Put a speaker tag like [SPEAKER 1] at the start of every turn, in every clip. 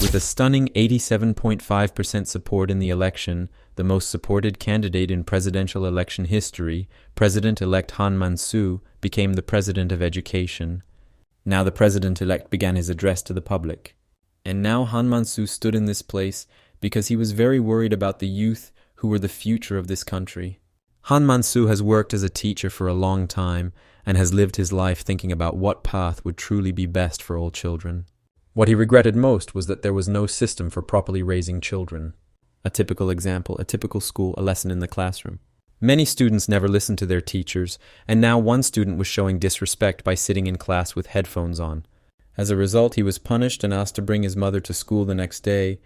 [SPEAKER 1] With a stunning 87.5% support in the election, the most supported candidate in presidential election history, President-elect Han Man-soo became the President of Education. Now the President-elect began his address to the public. And now Han Man-soo stood in this place because he was very worried about the youth who were the future of this country. Han Man-soo has worked as a teacher for a long time and has lived his life thinking about what path would truly be best for all children. What he regretted most was that there was no system for properly raising children. A typical example, a typical school, a lesson in the classroom. Many students never listened to their teachers, and now one student was showing disrespect by sitting in class with headphones on. As a result, he was punished and asked to bring his mother to school the next day.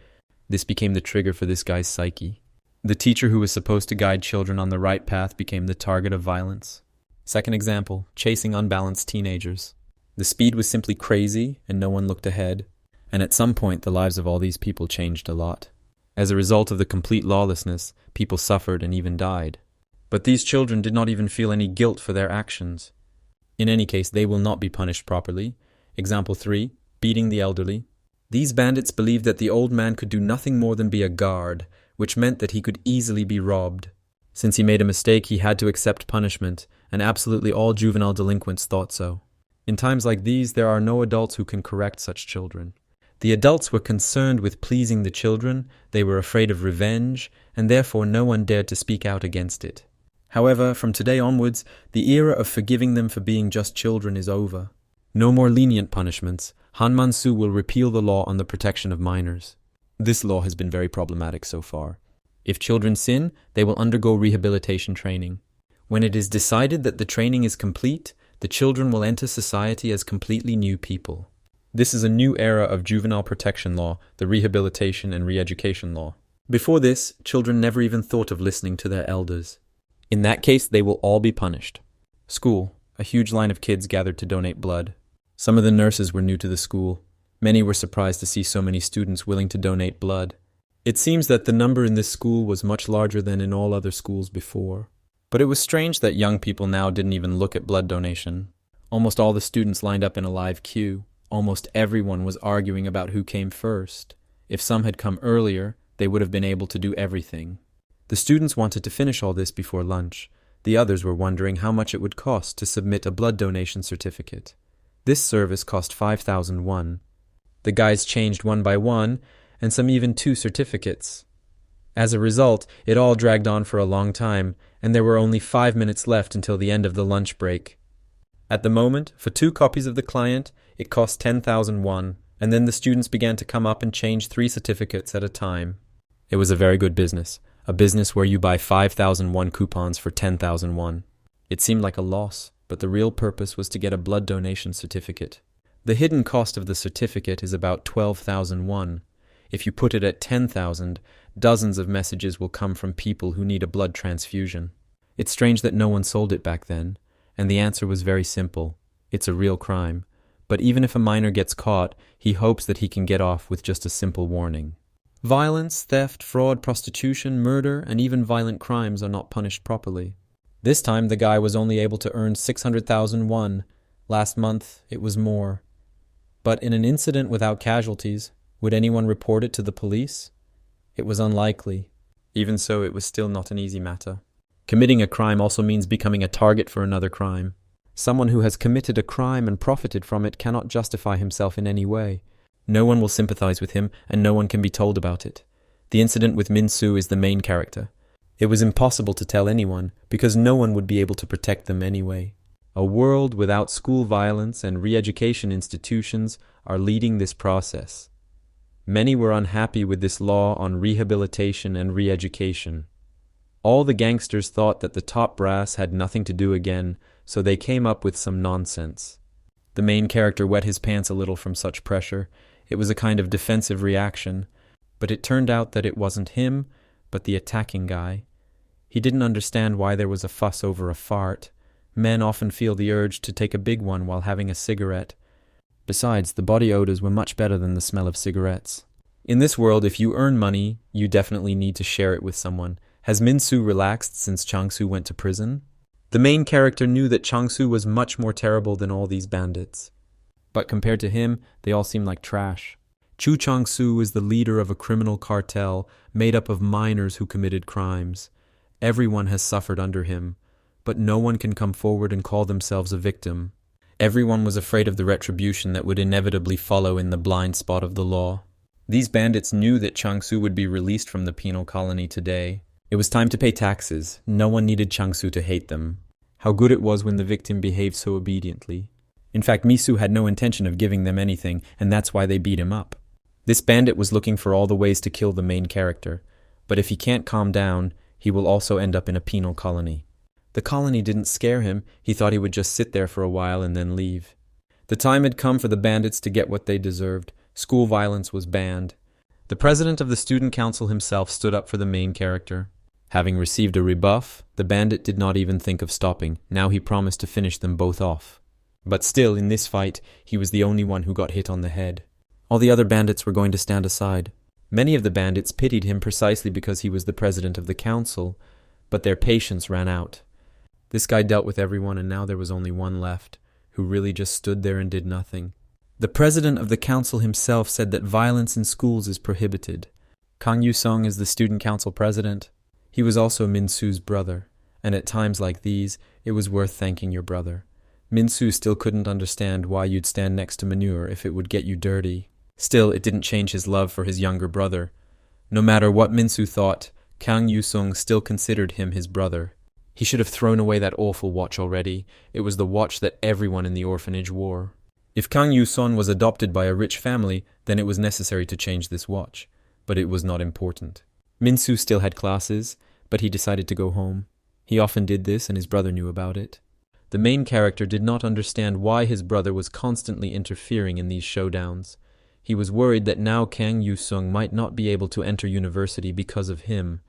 [SPEAKER 1] This became the trigger for this guy's psyche. The teacher who was supposed to guide children on the right path became the target of violence. Second example, chasing unbalanced teenagers. The speed was simply crazy, and no one looked ahead. And at some point, the lives of all these people changed a lot. As a result of the complete lawlessness, people suffered and even died. But these children did not even feel any guilt for their actions. In any case, they will not be punished properly. Example 3, beating the elderly. These bandits believed that the old man could do nothing more than be a guard, which meant that he could easily be robbed. Since he made a mistake, he had to accept punishment, and absolutely all juvenile delinquents thought so. In times like these, there are no adults who can correct such children. The adults were concerned with pleasing the children, they were afraid of revenge, and therefore no one dared to speak out against it. However, from today onwards, the era of forgiving them for being just children is over. No more lenient punishments. Han Man-soo will repeal the law on the protection of minors. This law has been very problematic so far. If children sin, they will undergo rehabilitation training. When it is decided that the training is complete, the children will enter society as completely new people. This is a new era of juvenile protection law, the rehabilitation and re-education law. Before this, children never even thought of listening to their elders. In that case, they will all be punished. School. A huge line of kids gathered to donate blood. Some of the nurses were new to the school. Many were surprised to see so many students willing to donate blood. It seems that the number in this school was much larger than in all other schools before. But it was strange that young people now didn't even look at blood donation. Almost all the students lined up in a live queue. Almost everyone was arguing about who came first. If some had come earlier, they would have been able to do everything. The students wanted to finish all this before lunch. The others were wondering how much it would cost to submit a blood donation certificate. This service cost 5,000 won. The guys changed one by one, and some even 2 certificates. As a result, it all dragged on for a long time, and there were only 5 minutes left until the end of the lunch break. At the moment, for 2 copies of the client, it cost 10,000 won, and then the students began to come up and change 3 certificates at a time. It was a very good business, a business where you buy 5,000 won coupons for 10,000 won. It seemed like a loss, but the real purpose was to get a blood donation certificate. The hidden cost of the certificate is about 12,000 won. If you put it at 10,000, dozens of messages will come from people who need a blood transfusion. It's strange that no one sold it back then, and the answer was very simple. It's a real crime. But even if a minor gets caught, he hopes that he can get off with just a simple warning. Violence, theft, fraud, prostitution, murder, and even violent crimes are not punished properly. This time the guy was only able to earn 600,000 won. Last month it was more. But in an incident without casualties, would anyone report it to the police? It was unlikely. Even so, it was still not an easy matter. Committing a crime also means becoming a target for another crime. Someone who has committed a crime and profited from it cannot justify himself in any way. No one will sympathize with him, and no one can be told about it. The incident with Min-soo is the main character. It was impossible to tell anyone, because no one would be able to protect them anyway. A world without school violence and re-education institutions are leading this process. Many were unhappy with this law on rehabilitation and re-education. All the gangsters thought that the top brass had nothing to do again, so they came up with some nonsense. The main character wet his pants a little from such pressure. It was a kind of defensive reaction, but it turned out that it wasn't him, but the attacking guy. He didn't understand why there was a fuss over a fart. Men often feel the urge to take a big one while having a cigarette. Besides, the body odors were much better than the smell of cigarettes. In this world, if you earn money, you definitely need to share it with someone. Has Min-soo relaxed since Chang-soo went to prison? The main character knew that Chang-soo was much more terrible than all these bandits. But compared to him, they all seemed like trash. Chu Chang-su is the leader of a criminal cartel made up of minors who committed crimes. Everyone has suffered under him, but no one can come forward and call themselves a victim. Everyone was afraid of the retribution that would inevitably follow in the blind spot of the law. These bandits knew that Chang-su would be released from the penal colony today. It was time to pay taxes. No one needed Chang-su to hate them. How good it was when the victim behaved so obediently. In fact, Misu had no intention of giving them anything, and that's why they beat him up. This bandit was looking for all the ways to kill the main character, but if he can't calm down, he will also end up in a penal colony. The colony didn't scare him. He thought he would just sit there for a while and then leave. The time had come for the bandits to get what they deserved. School violence was banned. The president of the student council himself stood up for the main character. Having received a rebuff, the bandit did not even think of stopping. Now he promised to finish them both off. But still, in this fight, he was the only one who got hit on the head. All the other bandits were going to stand aside. Many of the bandits pitied him precisely because he was the president of the council, but their patience ran out. This guy dealt with everyone, and now there was only one left, who really just stood there and did nothing. The president of the council himself said that violence in schools is prohibited. Kang Yu-sung is the student council president. He was also Min-soo's brother, and at times like these, it was worth thanking your brother. Min-soo still couldn't understand why you'd stand next to manure if it would get you dirty. Still, it didn't change his love for his younger brother. No matter what Min-soo thought, Kang Yu-sung still considered him his brother. He should have thrown away that awful watch already. It was the watch that everyone in the orphanage wore. If Kang Yu-sung was adopted by a rich family, then it was necessary to change this watch. But it was not important. Min-soo still had classes, but he decided to go home. He often did this, and his brother knew about it. The main character did not understand why his brother was constantly interfering in these showdowns. He was worried that now Kang Yu-sung might not be able to enter university because of him.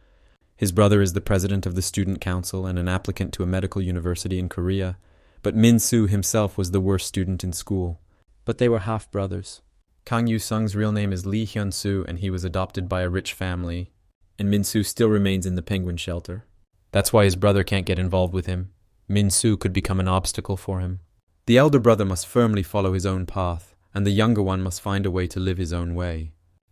[SPEAKER 1] His brother is the president of the student council and an applicant to a medical university in Korea, but Min-soo himself was the worst student in school. But they were half-brothers. Kang Yu-sung's real name is Lee Hyun-soo, and he was adopted by a rich family. And Min-soo still remains in the penguin shelter. That's why his brother can't get involved with him. Min-soo could become an obstacle for him. The elder brother must firmly follow his own path, and the younger one must find a way to live his own way.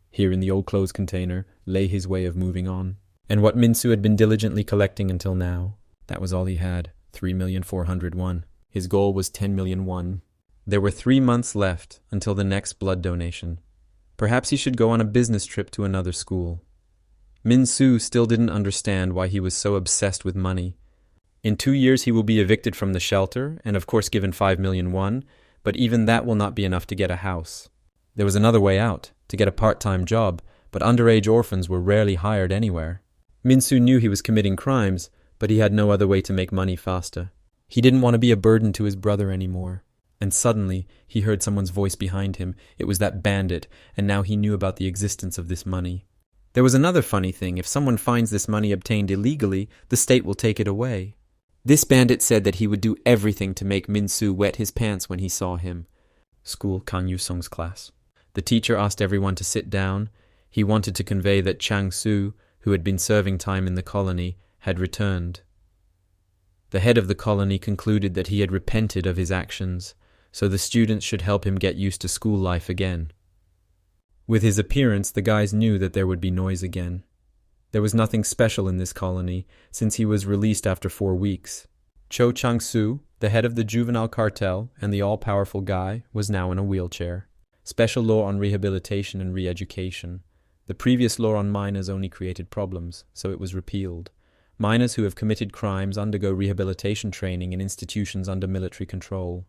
[SPEAKER 1] Here in the old clothes container lay his way of moving on. And what Min-soo had been diligently collecting until now, that was all he had, 3,400,000. His goal was 10 million won. There were 3 months left until the next blood donation. Perhaps he should go on a business trip to another school. Min-soo still didn't understand why he was so obsessed with money. In 2 years he will be evicted from the shelter, and of course given 5 million won, but even that will not be enough to get a house. There was another way out, to get a part-time job, but underage orphans were rarely hired anywhere. Min-soo knew he was committing crimes, but he had no other way to make money faster. He didn't want to be a burden to his brother anymore. And suddenly, he heard someone's voice behind him. It was that bandit, and now he knew about the existence of this money. There was another funny thing. If someone finds this money obtained illegally, the state will take it away. This bandit said that he would do everything to make Min-soo wet his pants when he saw him. School, Kang Yu-sung's class. The teacher asked everyone to sit down. He wanted to convey that Chang-soo, who had been serving time in the colony, had returned. The head of the colony concluded that he had repented of his actions, so the students should help him get used to school life again. With his appearance, the guys knew that there would be noise again. There was nothing special in this colony, since he was released after 4 weeks. Cho Chang-soo, the head of the juvenile cartel and the all-powerful guy, was now in a wheelchair. Special law on rehabilitation and re-education. The previous law on minors only created problems, so it was repealed. Minors who have committed crimes undergo rehabilitation training in institutions under military control.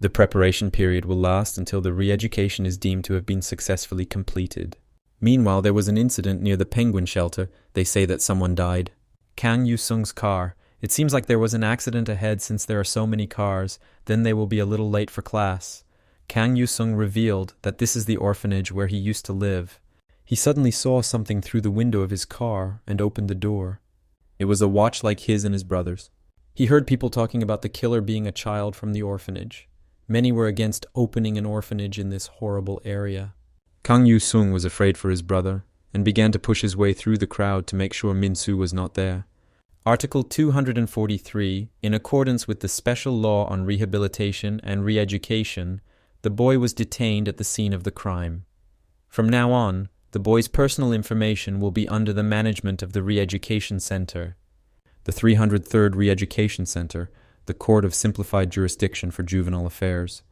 [SPEAKER 1] The preparation period will last until the re-education is deemed to have been successfully completed. Meanwhile, there was an incident near the penguin shelter. They say that someone died. Kang Yu-sung's car. It seems like there was an accident ahead since there are so many cars. Then they will be a little late for class. Kang Yu-sung revealed that this is the orphanage where he used to live. He suddenly saw something through the window of his car and opened the door. It was a watch like his and his brother's. He heard people talking about the killer being a child from the orphanage. Many were against opening an orphanage in this horrible area. Kang Yu-sung was afraid for his brother and began to push his way through the crowd to make sure Min-soo was not there. Article 243, in accordance with the special law on rehabilitation and re-education, the boy was detained at the scene of the crime. From now on, the boy's personal information will be under the management of the Re-Education Center, the 303rd Re-Education Center, the Court of Simplified Jurisdiction for Juvenile Affairs.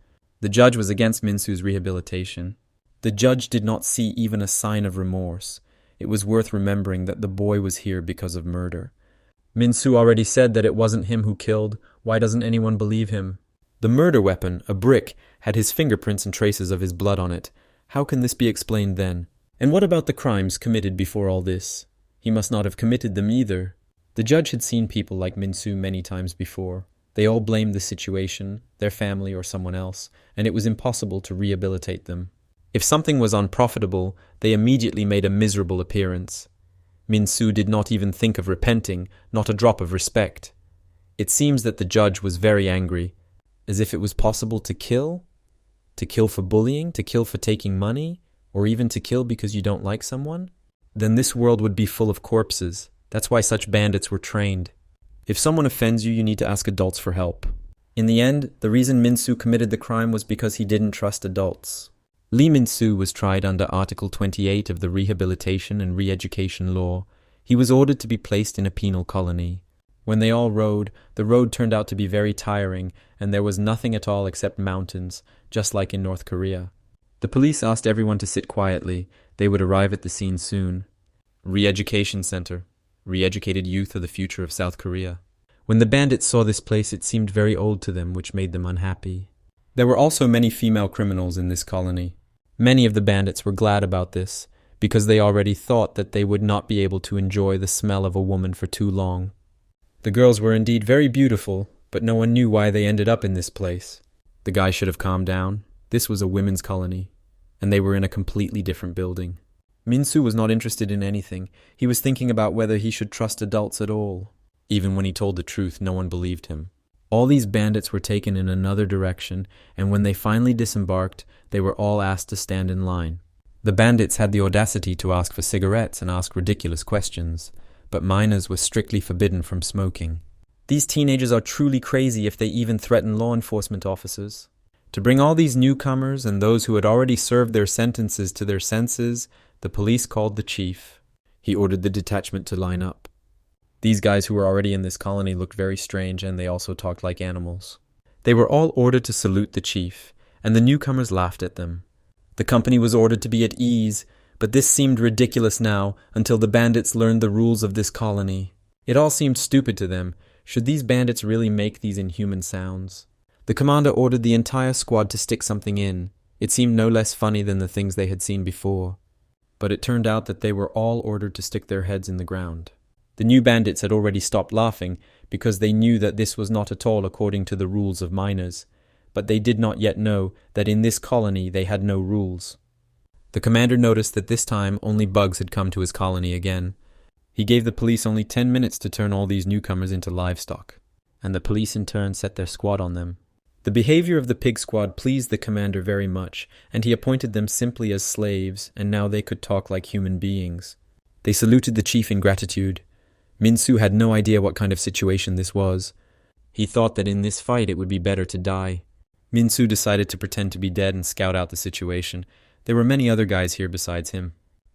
[SPEAKER 1] The judge was against Minsu's rehabilitation. The judge did not see even a sign of remorse. It was worth remembering that the boy was here because of murder. Minsu already said that it wasn't him who killed. Why doesn't anyone believe him? The murder weapon, a brick, had his fingerprints and traces of his blood on it. How can this be explained then? And what about the crimes committed before all this? He must not have committed them either. The judge had seen people like Minsu many times before. They all blamed the situation, their family or someone else, and it was impossible to rehabilitate them. If something was unprofitable, they immediately made a miserable appearance. Minsu did not even think of repenting, not a drop of respect. It seems that the judge was very angry, as if it was possible to kill? To kill for bullying, to kill for taking money, or even to kill because you don't like someone? Then this world would be full of corpses. That's why such bandits were trained. If someone offends you, you need to ask adults for help. In the end, the reason Minsu committed the crime was because he didn't trust adults. Lee Minsu was tried under Article 28 of the Rehabilitation and Re-Education Law. He was ordered to be placed in a penal colony. When they all rode, the road turned out to be very tiring, and there was nothing at all except mountains, just like in North Korea. The police asked everyone to sit quietly. They would arrive at the scene soon. Re-Education Center. Re-educated youth are the future of South Korea. When the bandits saw this place, it seemed very old to them, which made them unhappy. There were also many female criminals in this colony. Many of the bandits were glad about this, because they already thought that they would not be able to enjoy the smell of a woman for too long. The girls were indeed very beautiful, but no one knew why they ended up in this place. The guy should have calmed down. This was a women's colony, and they were in a completely different building. Minsu was not interested in anything. He was thinking about whether he should trust adults at all. Even when he told the truth, no one believed him. All these bandits were taken in another direction, and when they finally disembarked, they were all asked to stand in line. The bandits had the audacity to ask for cigarettes and ask ridiculous questions, but minors were strictly forbidden from smoking. These teenagers are truly crazy if they even threaten law enforcement officers. To bring all these newcomers and those who had already served their sentences to their senses, the police called the chief. He ordered the detachment to line up. These guys who were already in this colony looked very strange, and they also talked like animals. They were all ordered to salute the chief, and the newcomers laughed at them. The company was ordered to be at ease, but this seemed ridiculous now until the bandits learned the rules of this colony. It all seemed stupid to them. Should these bandits really make these inhuman sounds? The commander ordered the entire squad to stick something in. It seemed no less funny than the things they had seen before. But it turned out that they were all ordered to stick their heads in the ground. The new bandits had already stopped laughing because they knew that this was not at all according to the rules of minors, but they did not yet know that in this colony they had no rules. The commander noticed that this time only bugs had come to his colony again. He gave the police only 10 minutes to turn all these newcomers into livestock, and the police in turn set their squad on them. The behavior of the pig squad pleased the commander very much, and he appointed them simply as slaves, and now they could talk like human beings. They saluted the chief in gratitude. Minsu had no idea what kind of situation this was. He thought that in this fight it would be better to die. Minsu decided to pretend to be dead and scout out the situation. There were many other guys here besides him.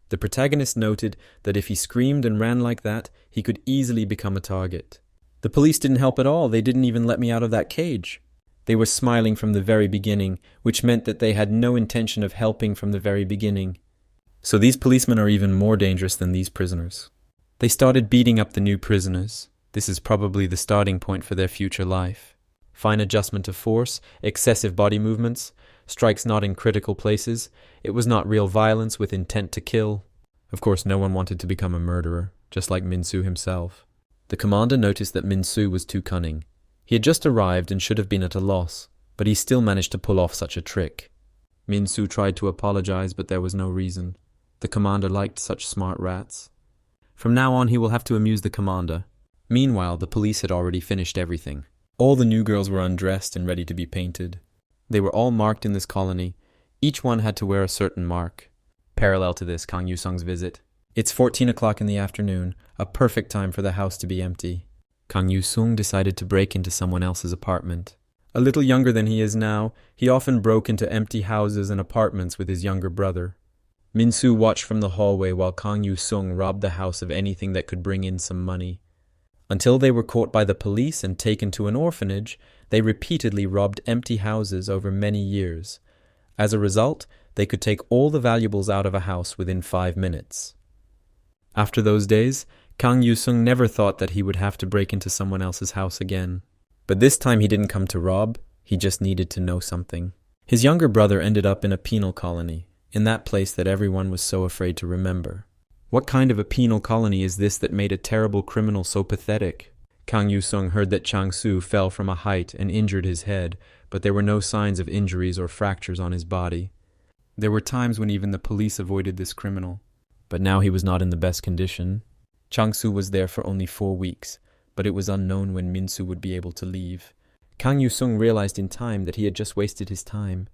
[SPEAKER 1] The protagonist noted that if he screamed and ran like that, he could easily become a target. The police didn't help at all. They didn't even let me out of that cage. They were smiling from the very beginning, which meant that they had no intention of helping from the very beginning. So these policemen are even more dangerous than these prisoners. They started beating up the new prisoners. This is probably the starting point for their future life. Fine adjustment of force, excessive body movements, strikes not in critical places. It was not real violence with intent to kill. Of course, no one wanted to become a murderer, just like Minsu himself. The commander noticed that Minsu was too cunning. He had just arrived and should have been at a loss, but he still managed to pull off such a trick. Minsu tried to apologize, but there was no reason. The commander liked such smart rats. From now on, he will have to amuse the commander. Meanwhile, the police had already finished everything. All the new girls were undressed and ready to be painted. They were all marked in this colony. Each one had to wear a certain mark. Parallel to this, Kang Yusung's visit. It's 14 o'clock in the afternoon, a perfect time for the house to be empty. Kang Yusung decided to break into someone else's apartment. A little younger than he is now, he often broke into empty houses and apartments with his younger brother. Min-soo watched from the hallway while Kang Yu-sung robbed the house of anything that could bring in some money. Until they were caught by the police and taken to an orphanage, they repeatedly robbed empty houses over many years. As a result, they could take all the valuables out of a house within 5 minutes. After those days, Kang Yu-sung never thought that he would have to break into someone else's house again. But this time he didn't come to rob, he just needed to know something. His younger brother ended up in a penal colony, in that place that everyone was so afraid to remember. What kind of a penal colony is this that made a terrible criminal so pathetic? Kang Yu-sung heard that Chang-soo fell from a height and injured his head, but there were no signs of injuries or fractures on his body. There were times when even the police avoided this criminal. But now he was not in the best condition. Chang-soo was there for only 4 weeks, but it was unknown when Min-soo would be able to leave. Kang Yu-sung realized in time that he had just wasted his time.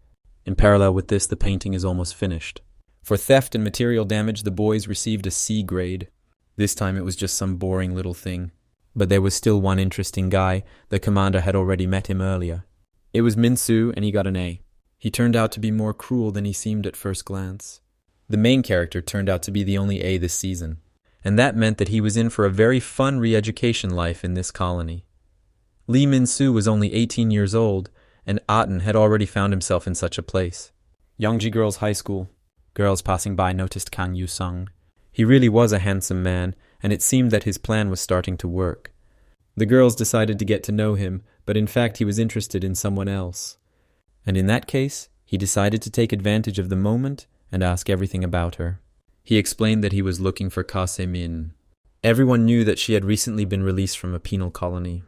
[SPEAKER 1] In parallel with this, the painting is almost finished. For theft and material damage, the boys received a C grade. This time it was just some boring little thing. But there was still one interesting guy. The commander had already met him earlier. It was Min-soo, and he got an A. He turned out to be more cruel than he seemed at first glance. The main character turned out to be the only A this season, and that meant that he was in for a very fun re-education life in this colony. Lee Min-soo was only 18 years old, and Aten had already found himself in such a place. Yongji Girls' High School. Girls passing by noticed Kang Yu-sung. He really was a handsome man, and it seemed that his plan was starting to work. The girls decided to get to know him, but in fact he was interested in someone else. And in that case, he decided to take advantage of the moment and ask everything about her. He explained that he was looking for Ka Se-min. Everyone knew that she had recently been released from a penal colony.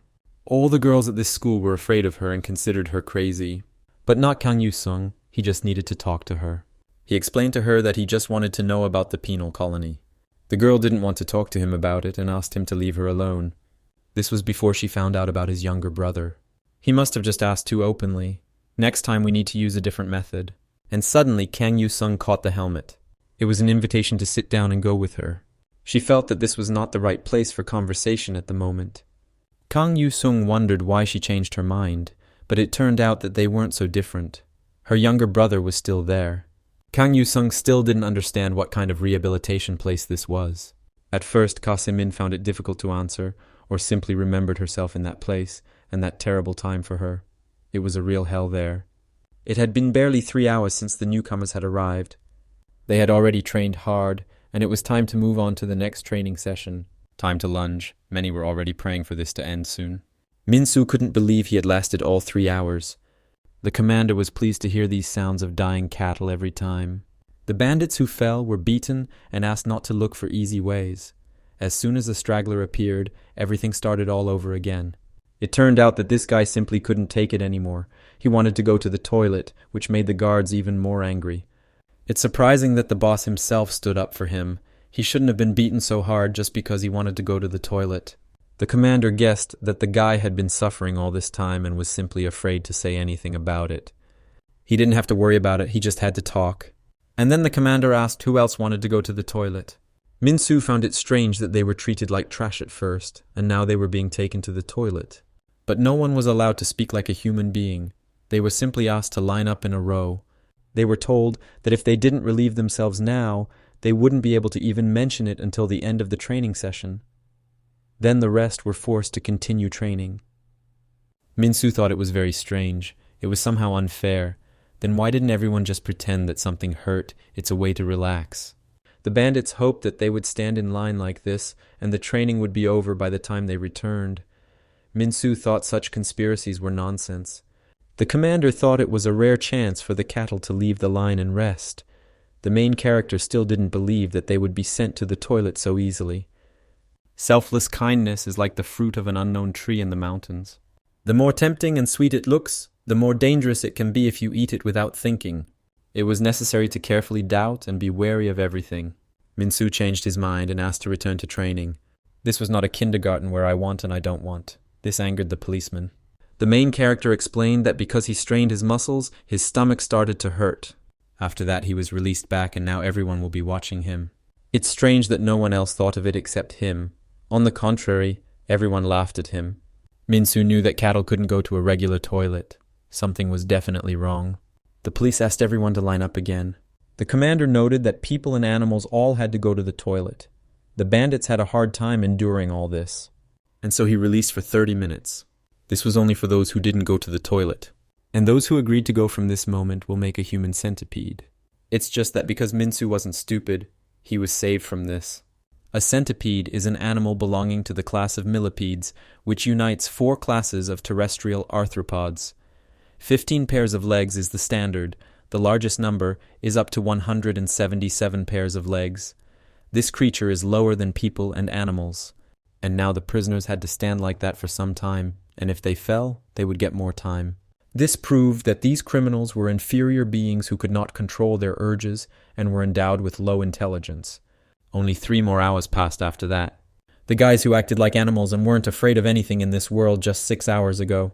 [SPEAKER 1] All the girls at this school were afraid of her and considered her crazy. But not Kang Yu-sung, he just needed to talk to her. He explained to her that he just wanted to know about the penal colony. The girl didn't want to talk to him about it and asked him to leave her alone. This was before she found out about his younger brother. He must have just asked too openly. Next time we need to use a different method. And suddenly Kang Yu-sung caught the helmet. It was an invitation to sit down and go with her. She felt that this was not the right place for conversation at the moment. Kang Yu-sung wondered why she changed her mind, but it turned out that they weren't so different. Her younger brother was still there. Kang Yu-sung still didn't understand what kind of rehabilitation place this was. At first, Ka Se-min found it difficult to answer, or simply remembered herself in that place, and that terrible time for her. It was a real hell there. It had been barely 3 hours since the newcomers had arrived. They had already trained hard, and it was time to move on to the next training session. Time to lunge. Many were already praying for this to end soon. Min-soo couldn't believe he had lasted all 3 hours. The commander was pleased to hear these sounds of dying cattle every time. The bandits who fell were beaten and asked not to look for easy ways. As soon as the straggler appeared, everything started all over again. It turned out that this guy simply couldn't take it anymore. He wanted to go to the toilet, which made the guards even more angry. It's surprising that the boss himself stood up for him. He shouldn't have been beaten so hard just because he wanted to go to the toilet. The commander guessed that the guy had been suffering all this time and was simply afraid to say anything about it. He didn't have to worry about it, he just had to talk. And then the commander asked who else wanted to go to the toilet. Min-soo found it strange that they were treated like trash at first, and now they were being taken to the toilet. But no one was allowed to speak like a human being. They were simply asked to line up in a row. They were told that if they didn't relieve themselves now, they wouldn't be able to even mention it until the end of the training session. Then the rest were forced to continue training. Min-soo thought it was very strange. It was somehow unfair. Then why didn't everyone just pretend that something hurt? It's a way to relax. The bandits hoped that they would stand in line like this, and the training would be over by the time they returned. Min-soo thought such conspiracies were nonsense. The commander thought it was a rare chance for the cattle to leave the line and rest. The main character still didn't believe that they would be sent to the toilet so easily. Selfless kindness is like the fruit of an unknown tree in the mountains. The more tempting and sweet it looks, the more dangerous it can be if you eat it without thinking. It was necessary to carefully doubt and be wary of everything. Min-soo changed his mind and asked to return to training. This was not a kindergarten where I want and I don't want. This angered the policeman. The main character explained that because he strained his muscles, his stomach started to hurt. After that he was released back and now everyone will be watching him. It's strange that no one else thought of it except him. On the contrary, everyone laughed at him. Min-soo knew that cattle couldn't go to a regular toilet. Something was definitely wrong. The police asked everyone to line up again. The commander noted that people and animals all had to go to the toilet. The bandits had a hard time enduring all this, and so he released for 30 minutes. This was only for those who didn't go to the toilet. And those who agreed to go from this moment will make a human centipede. It's just that because Minsu wasn't stupid, he was saved from this. A centipede is an animal belonging to the class of millipedes, which unites 4 classes of terrestrial arthropods. 15 pairs of legs is the standard. The largest number is up to 177 pairs of legs. This creature is lower than people and animals. And now the prisoners had to stand like that for some time, and if they fell, they would get more time. This proved that these criminals were inferior beings who could not control their urges and were endowed with low intelligence. Only 3 more hours passed after that. The guys who acted like animals and weren't afraid of anything in this world just 6 hours ago.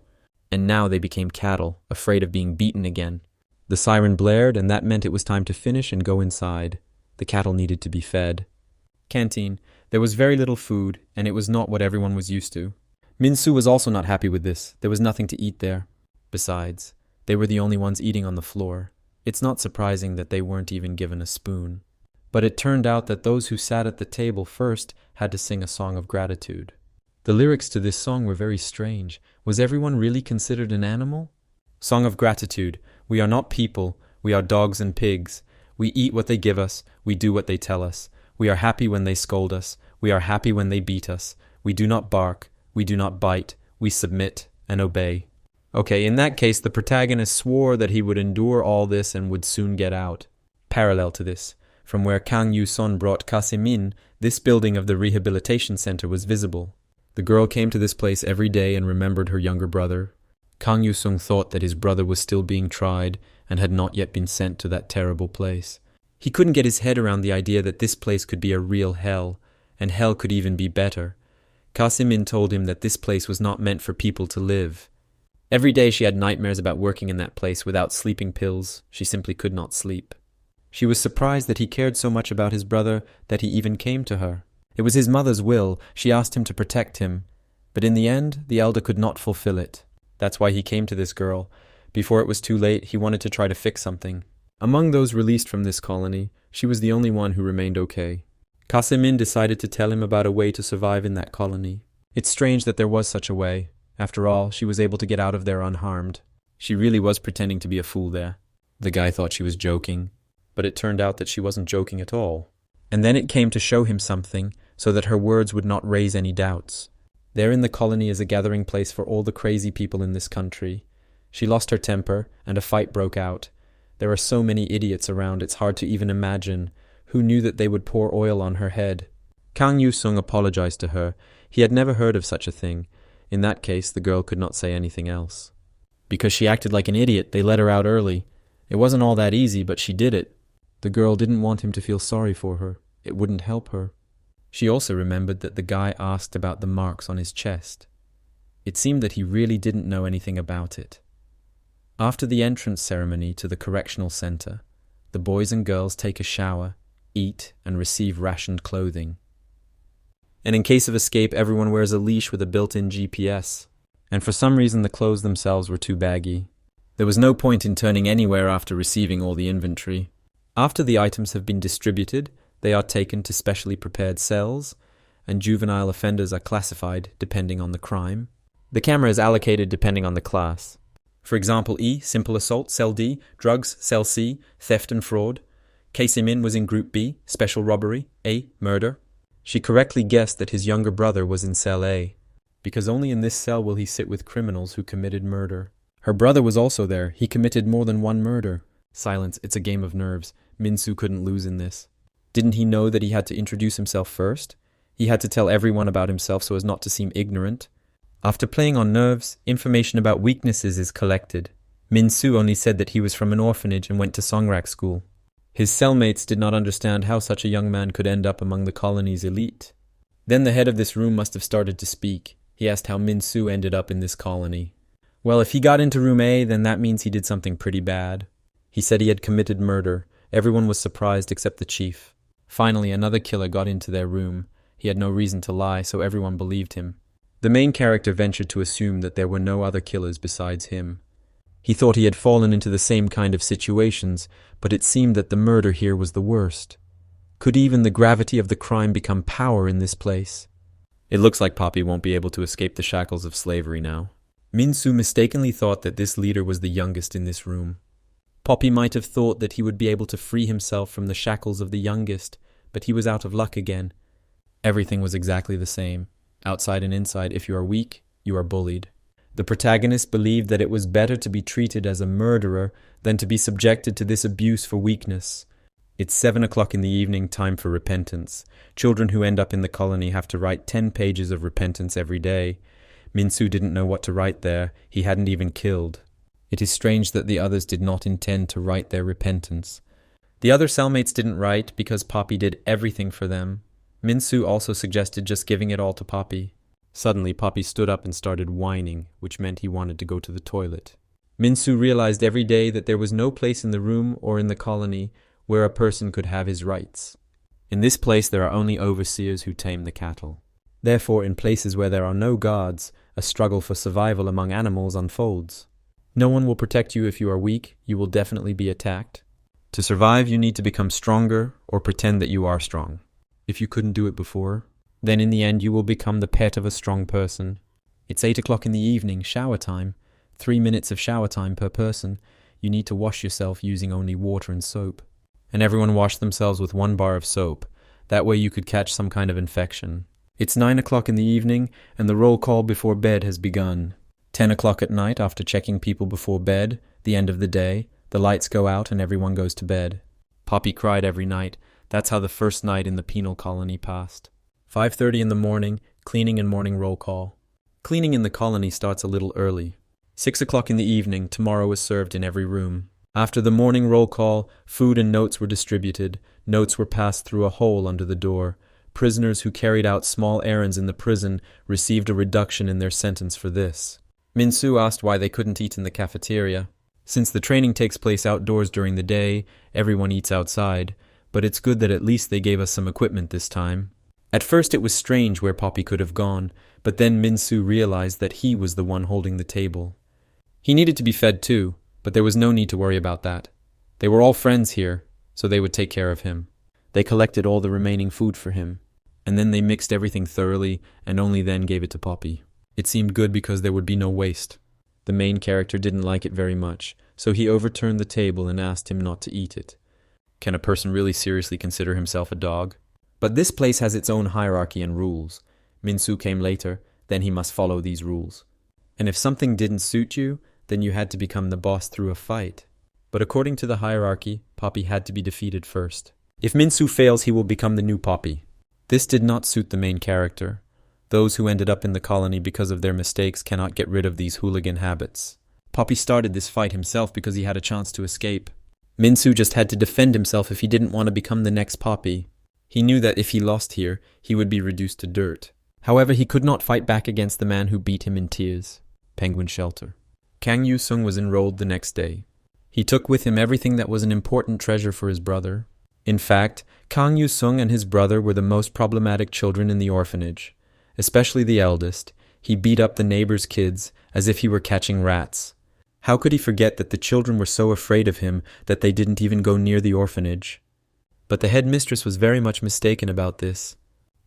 [SPEAKER 1] And now they became cattle, afraid of being beaten again. The siren blared, and that meant it was time to finish and go inside. The cattle needed to be fed. Canteen. There was very little food, and it was not what everyone was used to. Minsu was also not happy with this. There was nothing to eat there. Besides, they were the only ones eating on the floor. It's not surprising that they weren't even given a spoon. But it turned out that those who sat at the table first had to sing a song of gratitude. The lyrics to this song were very strange. Was everyone really considered an animal? Song of gratitude. We are not people. We are dogs and pigs. We eat what they give us. We do what they tell us. We are happy when they scold us. We are happy when they beat us. We do not bark. We do not bite. We submit and obey. Okay, in that case, the protagonist swore that he would endure all this and would soon get out. Parallel to this, from where Kang Yu-son brought Kasemin, this building of the rehabilitation center was visible. The girl came to this place every day and remembered her younger brother. Kang Yu-sung thought that his brother was still being tried and had not yet been sent to that terrible place. He couldn't get his head around the idea that this place could be a real hell, and hell could even be better. Kasemin told him that this place was not meant for people to live. Every day she had nightmares about working in that place without sleeping pills. She simply could not sleep. She was surprised that he cared so much about his brother that he even came to her. It was his mother's will. She asked him to protect him. But in the end, the elder could not fulfill it. That's why he came to this girl. Before it was too late, he wanted to try to fix something. Among those released from this colony, she was the only one who remained okay. Kasemin decided to tell him about a way to survive in that colony. It's strange that there was such a way. After all, she was able to get out of there unharmed. She really was pretending to be a fool there. The guy thought she was joking, but it turned out that she wasn't joking at all. And then it came to show him something, so that her words would not raise any doubts. There in the colony is a gathering place for all the crazy people in this country. She lost her temper, and a fight broke out. There are so many idiots around, it's hard to even imagine. Who knew that they would pour oil on her head? Kang Yu-sung apologized to her. He had never heard of such a thing. In that case, the girl could not say anything else. Because she acted like an idiot, they let her out early. It wasn't all that easy, but she did it. The girl didn't want him to feel sorry for her. It wouldn't help her. She also remembered that the guy asked about the marks on his chest. It seemed that he really didn't know anything about it. After the entrance ceremony to the correctional center, the boys and girls take a shower, eat, and receive rationed clothing. And in case of escape, everyone wears a leash with a built-in GPS. And for some reason, the clothes themselves were too baggy. There was no point in turning anywhere after receiving all the inventory. After the items have been distributed, they are taken to specially prepared cells, and juvenile offenders are classified depending on the crime. The camera is allocated depending on the class. For example, E, simple assault, cell D, drugs, cell C, theft and fraud. Kasemin was in group B, special robbery, A, murder. She correctly guessed that his younger brother was in cell A, because only in this cell will he sit with criminals who committed murder. Her brother was also there. He committed more than one murder. Silence, it's a game of nerves. Minsu couldn't lose in this. Didn't he know that he had to introduce himself first? He had to tell everyone about himself so as not to seem ignorant. After playing on nerves, information about weaknesses is collected. Minsu only said that he was from an orphanage and went to Songrak school. His cellmates did not understand how such a young man could end up among the colony's elite. Then the head of this room must have started to speak. He asked how Minsu ended up in this colony. Well, if he got into room A, then that means he did something pretty bad. He said he had committed murder. Everyone was surprised except the chief. Finally, another killer got into their room. He had no reason to lie, so everyone believed him. The main character ventured to assume that there were no other killers besides him. He thought he had fallen into the same kind of situations, but it seemed that the murder here was the worst. Could even the gravity of the crime become power in this place? It looks like Poppy won't be able to escape the shackles of slavery now. Min-soo mistakenly thought that this leader was the youngest in this room. Poppy might have thought that he would be able to free himself from the shackles of the youngest, but he was out of luck again. Everything was exactly the same. Outside and inside, if you are weak, you are bullied. The protagonist believed that it was better to be treated as a murderer than to be subjected to this abuse for weakness. It's 7 o'clock in the evening, time for repentance. Children who end up in the colony have to write 10 pages of repentance every day. Min-soo didn't know what to write there. He hadn't even killed. It is strange that the others did not intend to write their repentance. The other cellmates didn't write because Poppy did everything for them. Min-soo also suggested just giving it all to Poppy. Suddenly, Poppy stood up and started whining, which meant he wanted to go to the toilet. Min-soo realized every day that there was no place in the room or in the colony where a person could have his rights. In this place, there are only overseers who tame the cattle. Therefore, in places where there are no guards, a struggle for survival among animals unfolds. No one will protect you if you are weak. You will definitely be attacked. To survive, you need to become stronger or pretend that you are strong. If you couldn't do it before, then in the end you will become the pet of a strong person. It's 8 o'clock in the evening, shower time. 3 minutes of shower time per person. You need to wash yourself using only water and soap. And everyone washed themselves with 1 bar of soap. That way you could catch some kind of infection. It's 9 o'clock in the evening, and the roll call before bed has begun. 10 o'clock at night, after checking people before bed, the end of the day, the lights go out and everyone goes to bed. Poppy cried every night. That's how the first night in the penal colony passed. 5:30 in the morning, cleaning and morning roll call. Cleaning in the colony starts a little early. 6 o'clock in the evening, tomorrow is served in every room. After the morning roll call, food and notes were distributed. Notes were passed through a hole under the door. Prisoners who carried out small errands in the prison received a reduction in their sentence for this. Min-soo asked why they couldn't eat in the cafeteria. Since the training takes place outdoors during the day, everyone eats outside, but it's good that at least they gave us some equipment this time. At first it was strange where Poppy could have gone, but then Min-soo realized that he was the one holding the table. He needed to be fed too, but there was no need to worry about that. They were all friends here, so they would take care of him. They collected all the remaining food for him, and then they mixed everything thoroughly and only then gave it to Poppy. It seemed good because there would be no waste. The main character didn't like it very much, so he overturned the table and asked him not to eat it. Can a person really seriously consider himself a dog? But this place has its own hierarchy and rules. Min-soo came later, then he must follow these rules. And if something didn't suit you, then you had to become the boss through a fight. But according to the hierarchy, Poppy had to be defeated first. If Min-soo fails, he will become the new Poppy. This did not suit the main character. Those who ended up in the colony because of their mistakes cannot get rid of these hooligan habits. Poppy started this fight himself because he had a chance to escape. Min-soo just had to defend himself if he didn't want to become the next Poppy. He knew that if he lost here, he would be reduced to dirt. However, he could not fight back against the man who beat him in tears. Penguin Shelter. Kang Yu-sung was enrolled the next day. He took with him everything that was an important treasure for his brother. In fact, Kang Yu-sung and his brother were the most problematic children in the orphanage. Especially the eldest. He beat up the neighbors' kids as if he were catching rats. How could he forget that the children were so afraid of him that they didn't even go near the orphanage? But the headmistress was very much mistaken about this.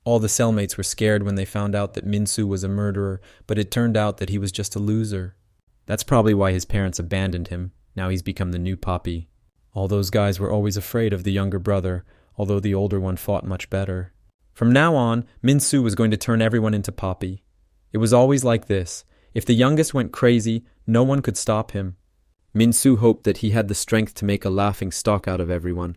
[SPEAKER 1] All the cellmates were scared when they found out that Min-soo was a murderer, but it turned out that he was just a loser. That's probably why his parents abandoned him. Now he's become the new Poppy. All those guys were always afraid of the younger brother, although the older one fought much better. From now on, Min-soo was going to turn everyone into Poppy. It was always like this. If the youngest went crazy, no one could stop him. Min-soo hoped that he had the strength to make a laughing stock out of everyone.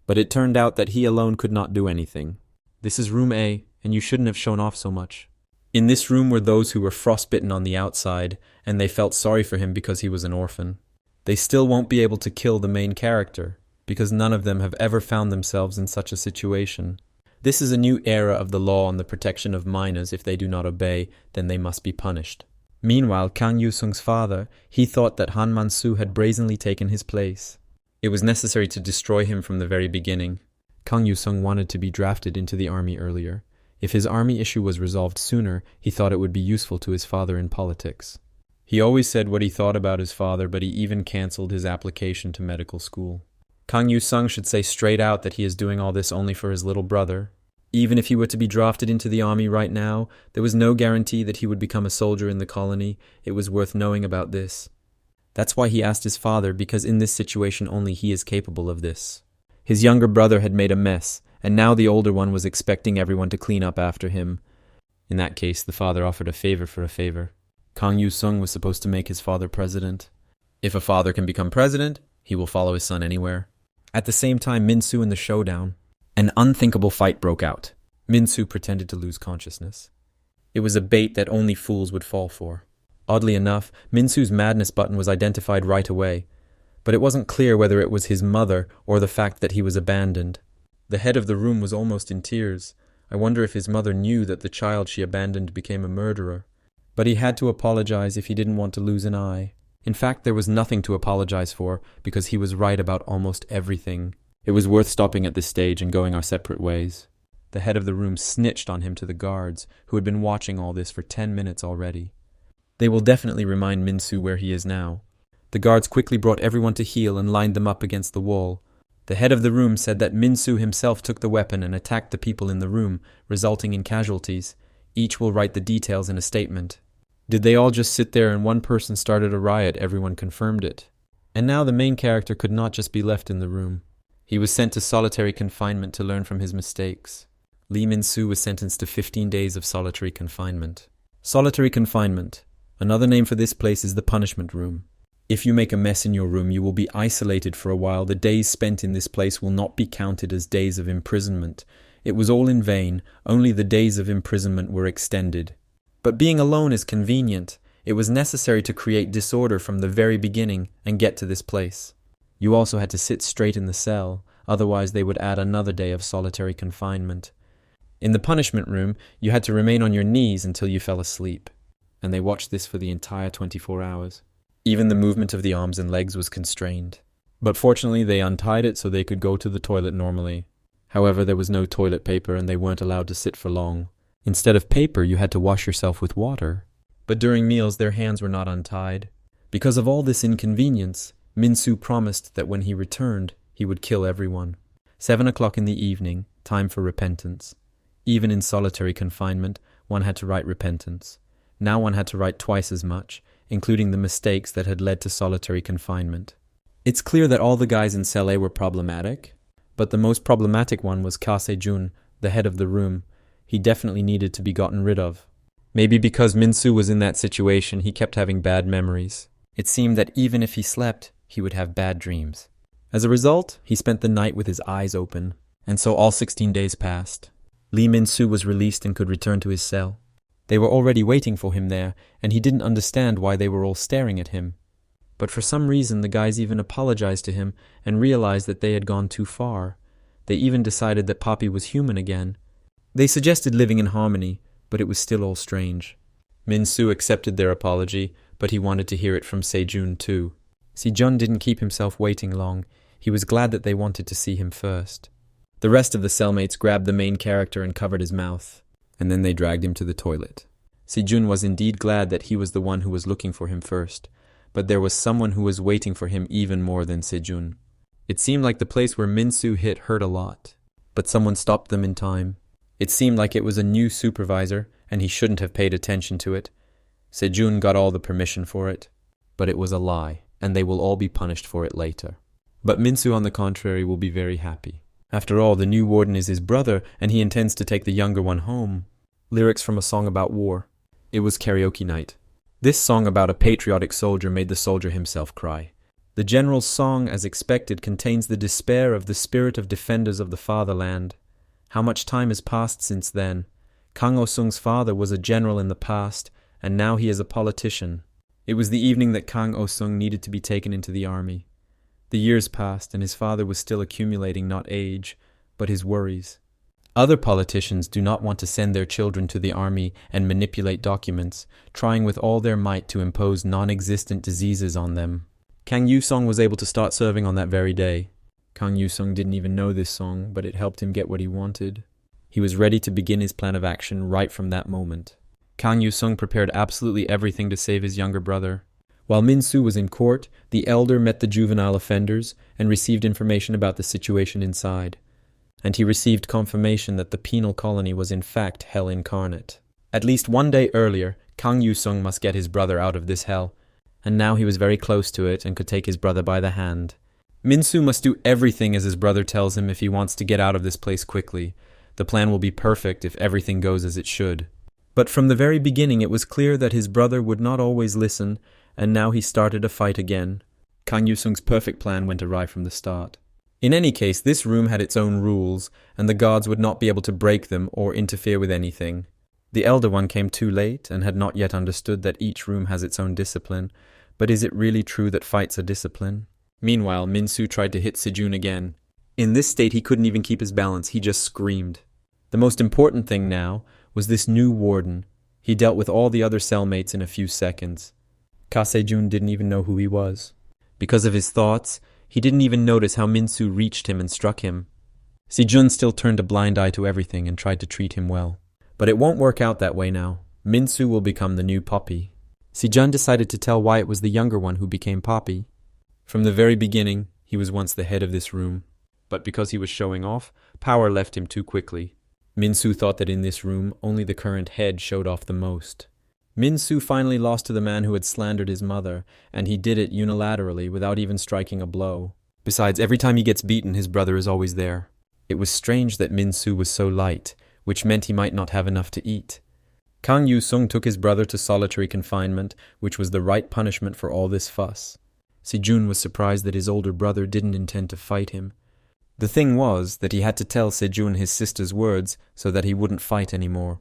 [SPEAKER 1] But it turned out that he alone could not do anything. This is room A, and you shouldn't have shown off so much. In this room were those who were frostbitten on the outside, and they felt sorry for him because he was an orphan. They still won't be able to kill the main character, because none of them have ever found themselves in such a situation. This is a new era of the law on the protection of minors. If they do not obey, then they must be punished. Meanwhile, Kang Yu-sung's father, he thought that Han Man-soo had brazenly taken his place. It was necessary to destroy him from the very beginning. Kang Yu-sung wanted to be drafted into the army earlier. If his army issue was resolved sooner, he thought it would be useful to his father in politics. He always said what he thought about his father, but he even cancelled his application to medical school. Kang Yu-sung should say straight out that he is doing all this only for his little brother. Even if he were to be drafted into the army right now, there was no guarantee that he would become a soldier in the colony. It was worth knowing about this. That's why he asked his father, because in this situation only he is capable of this. His younger brother had made a mess, and now the older one was expecting everyone to clean up after him. In that case, the father offered a favor for a favor. Kang Yu-sung was supposed to make his father president. If a father can become president, he will follow his son anywhere. At the same time, Min-soo in the showdown, an unthinkable fight broke out. Min-soo pretended to lose consciousness. It was a bait that only fools would fall for. Oddly enough, Min-soo's madness button was identified right away, but it wasn't clear whether it was his mother or the fact that he was abandoned. The head of the room was almost in tears. I wonder if his mother knew that the child she abandoned became a murderer. But he had to apologize if he didn't want to lose an eye. In fact, there was nothing to apologize for, because he was right about almost everything. It was worth stopping at this stage and going our separate ways. The head of the room snitched on him to the guards, who had been watching all this for 10 minutes already. They will definitely remind Min-soo where he is now. The guards quickly brought everyone to heel and lined them up against the wall. The head of the room said that Min-soo himself took the weapon and attacked the people in the room, resulting in casualties. Each will write the details in a statement. Did they all just sit there and one person started a riot? Everyone confirmed it. And now the main character could not just be left in the room. He was sent to solitary confinement to learn from his mistakes. Lee Min-soo was sentenced to 15 days of solitary confinement. Solitary confinement. Another name for this place is the punishment room. If you make a mess in your room, you will be isolated for a while. The days spent in this place will not be counted as days of imprisonment. It was all in vain. Only the days of imprisonment were extended. But being alone is convenient. It was necessary to create disorder from the very beginning and get to this place. You also had to sit straight in the cell, otherwise they would add another day of solitary confinement. In the punishment room, you had to remain on your knees until you fell asleep, and they watched this for the entire 24 hours. Even the movement of the arms and legs was constrained. But fortunately they untied it so they could go to the toilet normally. However, there was no toilet paper and they weren't allowed to sit for long. Instead of paper, you had to wash yourself with water. But during meals, their hands were not untied. Because of all this inconvenience, Min-soo promised that when he returned, he would kill everyone. 7 o'clock in the evening, time for repentance. Even in solitary confinement, one had to write repentance. Now one had to write twice as much, including the mistakes that had led to solitary confinement. It's clear that all the guys in Cell A were problematic, but the most problematic one was Ka Se-jun, the head of the room. He definitely needed to be gotten rid of. Maybe because Min-soo was in that situation, he kept having bad memories. It seemed that even if he slept, he would have bad dreams. As a result, he spent the night with his eyes open, and so all 16 days passed. Lee Min-soo was released and could return to his cell. They were already waiting for him there, and he didn't understand why they were all staring at him. But for some reason, the guys even apologized to him and realized that they had gone too far. They even decided that Poppy was human again. They suggested living in harmony, but it was still all strange. Min-soo accepted their apology, but he wanted to hear it from Se-jun too. Se-jun didn't keep himself waiting long. He was glad that they wanted to see him first. The rest of the cellmates grabbed the main character and covered his mouth, and then they dragged him to the toilet. Se-jun was indeed glad that he was the one who was looking for him first, but there was someone who was waiting for him even more than Se-jun. It seemed like the place where Min-soo hit hurt a lot, but someone stopped them in time. It seemed like it was a new supervisor, and he shouldn't have paid attention to it. Se-jun got all the permission for it, but it was a lie, and they will all be punished for it later. But Min-soo, on the contrary, will be very happy. After all, the new warden is his brother, and he intends to take the younger one home. Lyrics from a song about war. It was karaoke night. This song about a patriotic soldier made the soldier himself cry. The general's song, as expected, contains the despair of the spirit of defenders of the fatherland. How much time has passed since then? Kang Oh-sung's father was a general in the past, and now he is a politician. It was the evening that Kang Oh-sung needed to be taken into the army. The years passed, and his father was still accumulating not age, but his worries. Other politicians do not want to send their children to the army and manipulate documents, trying with all their might to impose non-existent diseases on them. Kang Yu-sung was able to start serving on that very day. Kang Yu-sung didn't even know this song, but it helped him get what he wanted. He was ready to begin his plan of action right from that moment. Kang Yu-sung prepared absolutely everything to save his younger brother. While Minsu was in court, the elder met the juvenile offenders and received information about the situation inside. And he received confirmation that the penal colony was in fact hell incarnate. At least one day earlier, Kang Yu-sung must get his brother out of this hell, and now he was very close to it and could take his brother by the hand. Minsu must do everything as his brother tells him if he wants to get out of this place quickly. The plan will be perfect if everything goes as it should. But from the very beginning it was clear that his brother would not always listen, and now he started a fight again. Kang Yu-sung's perfect plan went awry from the start. In any case, this room had its own rules, and the guards would not be able to break them or interfere with anything. The elder one came too late and had not yet understood that each room has its own discipline, but is it really true that fights are discipline? Meanwhile, Minsu tried to hit Sejun again. In this state he couldn't even keep his balance, he just screamed. The most important thing now was this new warden. He dealt with all the other cellmates in a few seconds. Ka Sejun didn't even know who he was. Because of his thoughts, he didn't even notice how Minsu reached him and struck him. Sejun still turned a blind eye to everything and tried to treat him well. But it won't work out that way now. Minsu will become the new Poppy. Sejun decided to tell why it was the younger one who became Poppy. From the very beginning, he was once the head of this room. But because he was showing off, power left him too quickly. Minsu thought that in this room, only the current head showed off the most. Minsu finally lost to the man who had slandered his mother, and he did it unilaterally without even striking a blow. Besides, every time he gets beaten, his brother is always there. It was strange that Minsu was so light, which meant he might not have enough to eat. Kang Yu-sung took his brother to solitary confinement, which was the right punishment for all this fuss. Sejun was surprised that his older brother didn't intend to fight him. The thing was that he had to tell Sejun his sister's words so that he wouldn't fight anymore.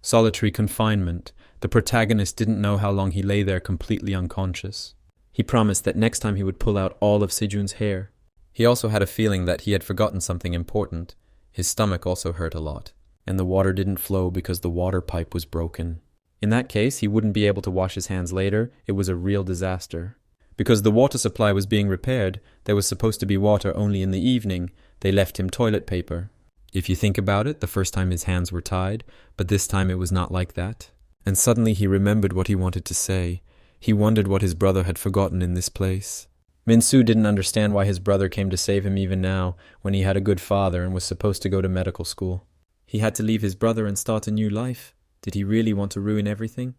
[SPEAKER 1] Solitary confinement. The protagonist didn't know how long he lay there completely unconscious. He promised that next time he would pull out all of Sejun's hair. He also had a feeling that he had forgotten something important. His stomach also hurt a lot, and the water didn't flow because the water pipe was broken. In that case, he wouldn't be able to wash his hands later. It was a real disaster. Because the water supply was being repaired, there was supposed to be water only in the evening. They left him toilet paper. If you think about it, the first time his hands were tied, but this time it was not like that. And suddenly he remembered what he wanted to say. He wondered what his brother had forgotten in this place. Minsu didn't understand why his brother came to save him even now, when he had a good father and was supposed to go to medical school. He had to leave his brother and start a new life. Did he really want to ruin everything?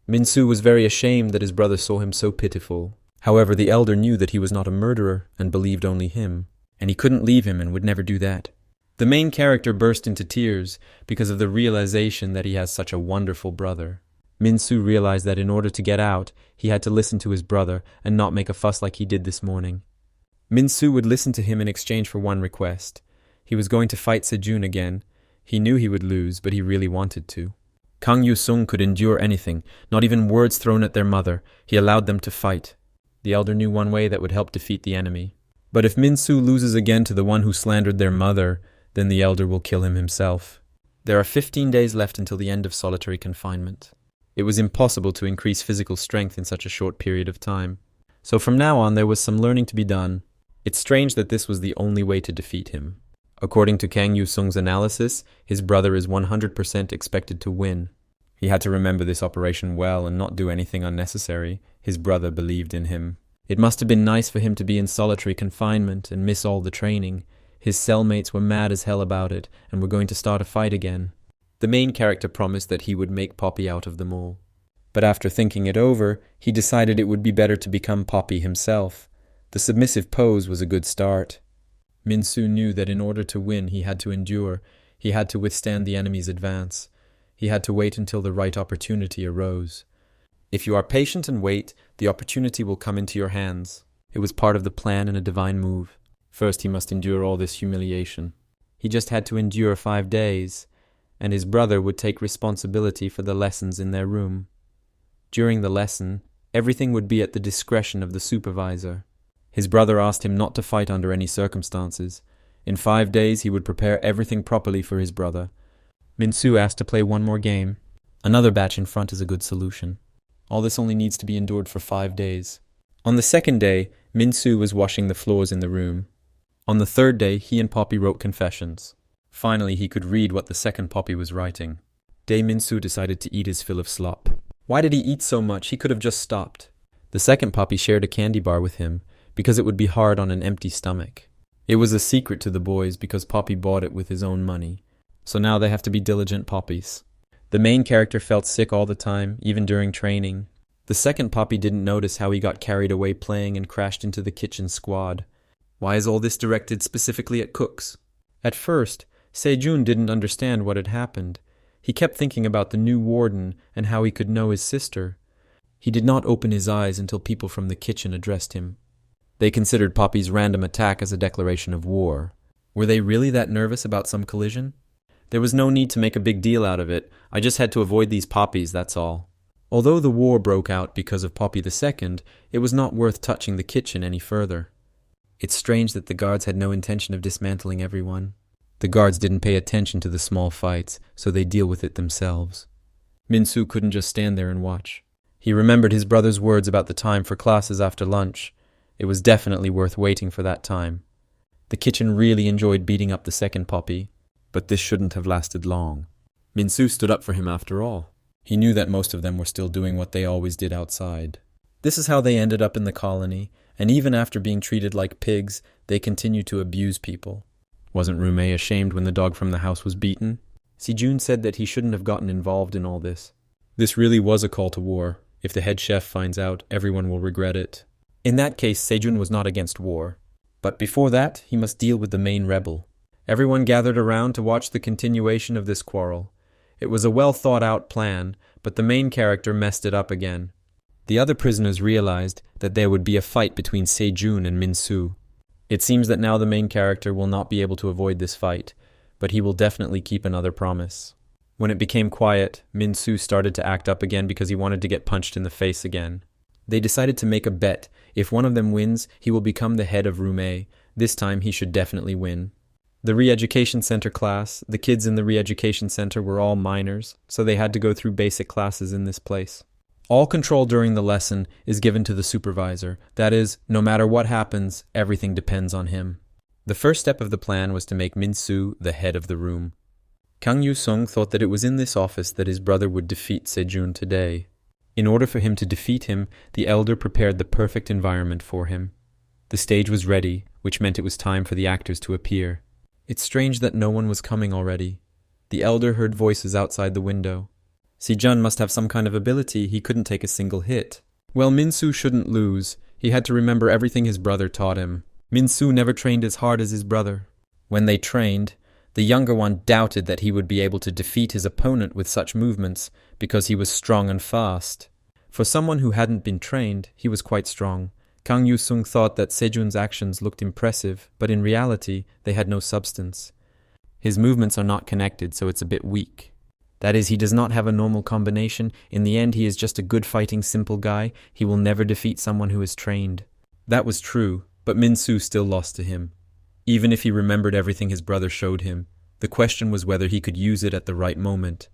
[SPEAKER 1] Minsu was very ashamed that his brother saw him so pitiful. However, the elder knew that he was not a murderer and believed only him, and he couldn't leave him and would never do that. The main character burst into tears because of the realization that he has such a wonderful brother. Minsu realized that in order to get out, he had to listen to his brother and not make a fuss like he did this morning. Minsu would listen to him in exchange for one request. He was going to fight Sejun again. He knew he would lose, but he really wanted to. Kang Yu-sung could endure anything, not even words thrown at their mother. He allowed them to fight. The elder knew one way that would help defeat the enemy. But if Minsu loses again to the one who slandered their mother, then the elder will kill him himself. There are 15 days left until the end of solitary confinement. It was impossible to increase physical strength in such a short period of time. So from now on there was some learning to be done. It's strange that this was the only way to defeat him. According to Kang Yu-sung's analysis, his brother is 100% expected to win. He had to remember this operation well and not do anything unnecessary. His brother believed in him. It must have been nice for him to be in solitary confinement and miss all the training. His cellmates were mad as hell about it and were going to start a fight again. The main character promised that he would make Poppy out of them all. But after thinking it over, he decided it would be better to become Poppy himself. The submissive pose was a good start. Minsu knew that in order to win he had to endure. He had to withstand the enemy's advance. He had to wait until the right opportunity arose. If you are patient and wait, the opportunity will come into your hands. It was part of the plan and a divine move. First he must endure all this humiliation. He just had to endure 5 days, and his brother would take responsibility for the lessons in their room. During the lesson, everything would be at the discretion of the supervisor. His brother asked him not to fight under any circumstances. In 5 days he would prepare everything properly for his brother. Minsu asked to play one more game. Another batch in front is a good solution. All this only needs to be endured for 5 days. On the second day, Minsu was washing the floors in the room. On the third day, he and Poppy wrote confessions. Finally, he could read what the second Poppy was writing. Day Minsu decided to eat his fill of slop. Why did he eat so much? He could have just stopped. The second puppy shared a candy bar with him because it would be hard on an empty stomach. It was a secret to the boys because Poppy bought it with his own money. So now they have to be diligent poppies. The main character felt sick all the time, even during training. The second puppy didn't notice how he got carried away playing and crashed into the kitchen squad. Why is all this directed specifically at cooks? At first, Sejun didn't understand what had happened. He kept thinking about the new warden and how he could know his sister. He did not open his eyes until people from the kitchen addressed him. They considered Poppy's random attack as a declaration of war. Were they really that nervous about some collision? There was no need to make a big deal out of it. I just had to avoid these poppies, that's all. Although the war broke out because of Poppy II, it was not worth touching the kitchen any further. It's strange that the guards had no intention of dismantling everyone. The guards didn't pay attention to the small fights, so they deal with it themselves. Min-soo couldn't just stand there and watch. He remembered his brother's words about the time for classes after lunch. It was definitely worth waiting for that time. The kitchen really enjoyed beating up the second puppy, but this shouldn't have lasted long. Min-soo stood up for him after all. He knew that most of them were still doing what they always did outside. This is how they ended up in the colony, and even after being treated like pigs, they continued to abuse people. Wasn't Rumei ashamed when the dog from the house was beaten? Sejun said that he shouldn't have gotten involved in all this. This really was a call to war. If the head chef finds out, everyone will regret it. In that case, Sejun was not against war. But before that, he must deal with the main rebel. Everyone gathered around to watch the continuation of this quarrel. It was a well-thought-out plan, but the main character messed it up again. The other prisoners realized that there would be a fight between Sejun and Min-soo. It seems that now the main character will not be able to avoid this fight, but he will definitely keep another promise. When it became quiet, Min-soo started to act up again because he wanted to get punched in the face again. They decided to make a bet. If one of them wins, he will become the head of Rumei. This time he should definitely win. The re-education center class, the kids in the re-education center were all minors, so they had to go through basic classes in this place. All control during the lesson is given to the supervisor. That is, no matter what happens, everything depends on him. The first step of the plan was to make Min-soo the head of the room. Kang Yu-sung thought that it was in this office that his brother would defeat Sejun today. In order for him to defeat him, the elder prepared the perfect environment for him. The stage was ready, which meant it was time for the actors to appear. It's strange that no one was coming already. The elder heard voices outside the window. Sejun must have some kind of ability. He couldn't take a single hit. Well, Min-soo shouldn't lose. He had to remember everything his brother taught him. Min-soo never trained as hard as his brother. When they trained, the younger one doubted that he would be able to defeat his opponent with such movements because he was strong and fast. For someone who hadn't been trained, he was quite strong. Kang Yu-sung thought that Sejun's actions looked impressive, but in reality, they had no substance. His movements are not connected, so it's a bit weak. That is, he does not have a normal combination. In the end, he is just a good fighting simple guy. He will never defeat someone who is trained. That was true, but Min-soo still lost to him. Even if he remembered everything his brother showed him, the question was whether he could use it at the right moment.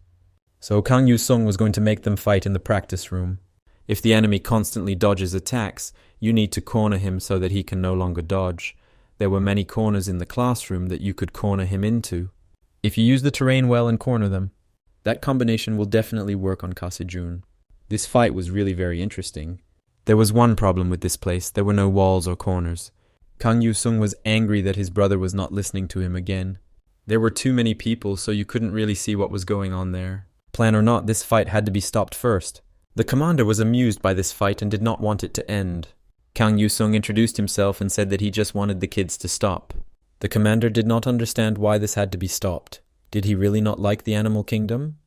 [SPEAKER 1] So Kang Yu-sung was going to make them fight in the practice room. If the enemy constantly dodges attacks, you need to corner him so that he can no longer dodge. There were many corners in the classroom that you could corner him into. If you use the terrain well and corner them, that combination will definitely work on Kasejun. This fight was really very interesting. There was one problem with this place. There were no walls or corners. Kang Yu-sung was angry that his brother was not listening to him again. There were too many people, so you couldn't really see what was going on there. Plan or not, this fight had to be stopped first. The commander was amused by this fight and did not want it to end. Kang Yu-sung introduced himself and said that he just wanted the kids to stop. The commander did not understand why this had to be stopped. Did he really not like the animal kingdom?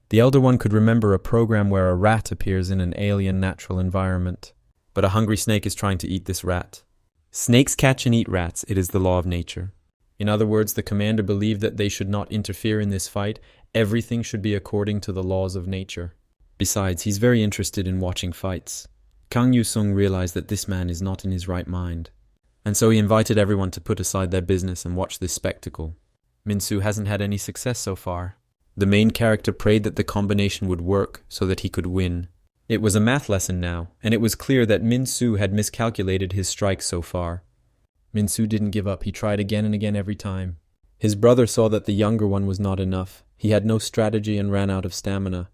[SPEAKER 1] The elder one could remember a program where a rat appears in an alien natural environment. But a hungry snake is trying to eat this rat. Snakes catch and eat rats. It is the law of nature. In other words, the commander believed that they should not interfere in this fight. Everything should be according to the laws of nature. Besides, he's very interested in watching fights. Kang Yu-sung realized that this man is not in his right mind. And so he invited everyone to put aside their business and watch this spectacle. Min-soo hasn't had any success so far. The main character prayed that the combination would work so that he could win. It was a math lesson now, and it was clear that Min-soo had miscalculated his strikes so far. Min-soo didn't give up. He tried again and again every time. His brother saw that the younger one was not enough. He had no strategy and ran out of stamina.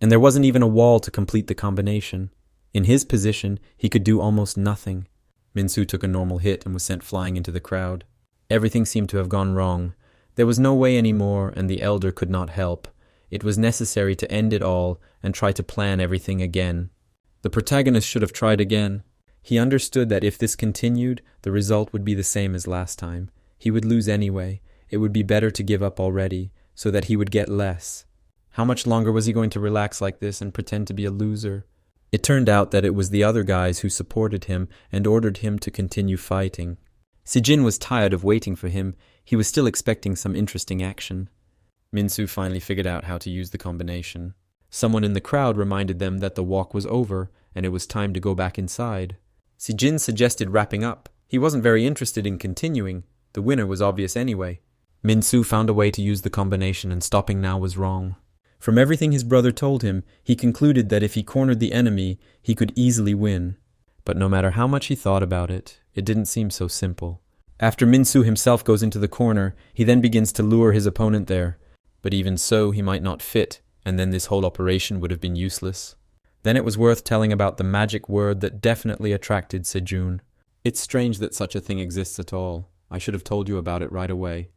[SPEAKER 1] And there wasn't even a wall to complete the combination. In his position, he could do almost nothing. Minsu took a normal hit and was sent flying into the crowd. Everything seemed to have gone wrong. There was no way anymore, and the elder could not help. It was necessary to end it all and try to plan everything again. The protagonist should have tried again. He understood that if this continued, the result would be the same as last time. He would lose anyway. It would be better to give up already, so that he would get less. How much longer was he going to relax like this and pretend to be a loser? It turned out that it was the other guys who supported him and ordered him to continue fighting. Sejin was tired of waiting for him. He was still expecting some interesting action. Minsu finally figured out how to use the combination. Someone in the crowd reminded them that the walk was over and it was time to go back inside. Sejin suggested wrapping up. He wasn't very interested in continuing. The winner was obvious anyway. Minsu found a way to use the combination, and stopping now was wrong. From everything his brother told him, he concluded that if he cornered the enemy, he could easily win. But no matter how much he thought about it, it didn't seem so simple. After Minsu himself goes into the corner, he then begins to lure his opponent there. But even so, he might not fit, and then this whole operation would have been useless. Then it was worth telling about the magic word that definitely attracted Sejun. It's strange that such a thing exists at all. I should have told you about it right away.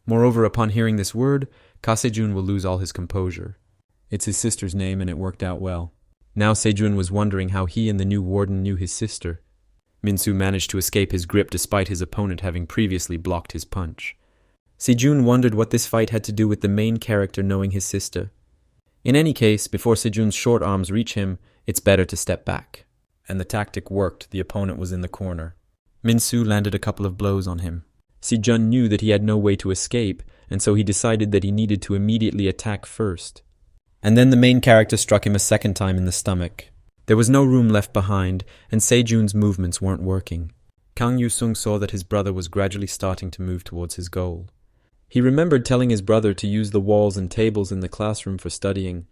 [SPEAKER 1] Moreover, upon hearing this word, Sejun will lose all his composure. It's his sister's name, and it worked out well. Now Sejun was wondering how he and the new warden knew his sister. Minsu managed to escape his grip despite his opponent having previously blocked his punch. Sejun wondered what this fight had to do with the main character knowing his sister. In any case, before Sejun's short arms reach him, it's better to step back. And the tactic worked. The opponent was in the corner. Minsu landed a couple of blows on him. Sejun knew that he had no way to escape, and so he decided that he needed to immediately attack first. And then the main character struck him a second time in the stomach. There was no room left behind, and Sejun's movements weren't working. Kang Yu-sung saw that his brother was gradually starting to move towards his goal. He remembered telling his brother to use the walls and tables in the classroom for studying.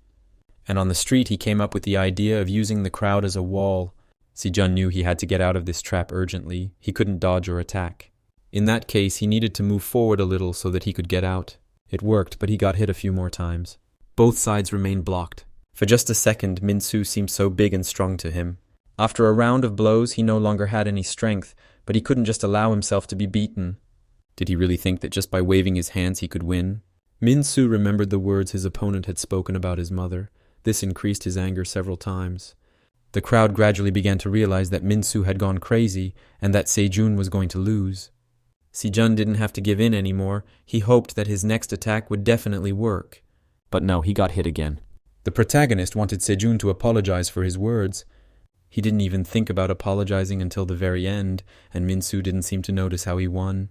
[SPEAKER 1] And on the street he came up with the idea of using the crowd as a wall. Sejun knew he had to get out of this trap urgently. He couldn't dodge or attack. In that case, he needed to move forward a little so that he could get out. It worked, but he got hit a few more times. Both sides remained blocked. For just a second, Minsu seemed so big and strong to him. After a round of blows, he no longer had any strength, but he couldn't just allow himself to be beaten. Did he really think that just by waving his hands he could win? Minsu remembered the words his opponent had spoken about his mother. This increased his anger several times. The crowd gradually began to realize that Minsu had gone crazy and that Sejun was going to lose. Sejun didn't have to give in anymore. He hoped that his next attack would definitely work. But no, he got hit again. The protagonist wanted Sejun to apologize for his words. He didn't even think about apologizing until the very end, and Minsu didn't seem to notice how he won.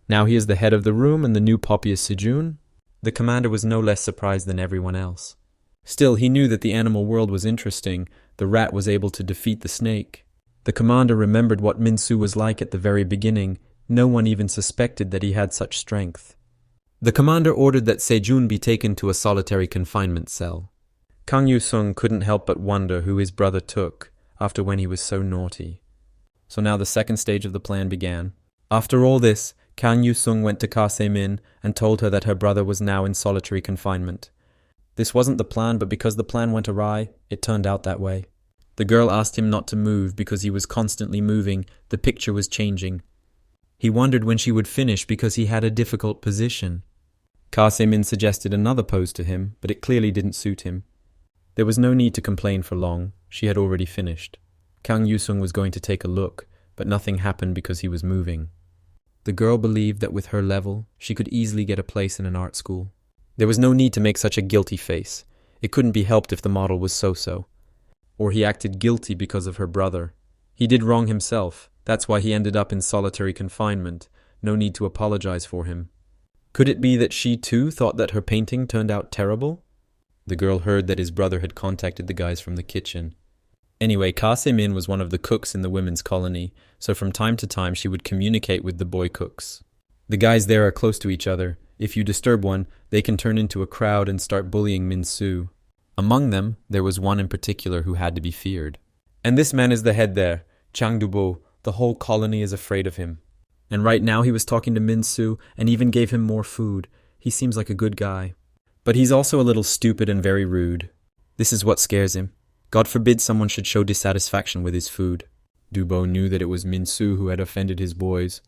[SPEAKER 1] Now he is the head of the room and the new poppy is Sejun. The commander was no less surprised than everyone else. Still, he knew that the animal world was interesting. The rat was able to defeat the snake. The commander remembered what Minsu was like at the very beginning. No one even suspected that he had such strength. The commander ordered that Sejun be taken to a solitary confinement cell. Kang Yu-sung couldn't help but wonder who his brother took after when he was so naughty. So now the second stage of the plan began. After all this, Kang Yu-sung went to Ka Se-min and told her that her brother was now in solitary confinement. This wasn't the plan, but because the plan went awry, it turned out that way. The girl asked him not to move because he was constantly moving. The picture was changing. He wondered when she would finish because he had a difficult position. Ka Se-min suggested another pose to him, but it clearly didn't suit him. There was no need to complain for long. She had already finished. Kang Yu-sung was going to take a look, but nothing happened because he was moving. The girl believed that with her level, she could easily get a place in an art school. There was no need to make such a guilty face. It couldn't be helped if the model was so-so. Or he acted guilty because of her brother. He did wrong himself. That's why he ended up in solitary confinement. No need to apologize for him. Could it be that she too thought that her painting turned out terrible? The girl heard that his brother had contacted the guys from the kitchen. Anyway, Ka Se-min was one of the cooks in the women's colony, so from time to time she would communicate with the boy cooks. The guys there are close to each other. If you disturb one, they can turn into a crowd and start bullying Minsu. Among them, there was one in particular who had to be feared. And this man is the head there, Chang Dubo. The whole colony is afraid of him. And right now he was talking to Minsu and even gave him more food. He seems like a good guy. But he's also a little stupid and very rude. This is what scares him. God forbid someone should show dissatisfaction with his food. Dubo knew that it was Min-soo who had offended his boys.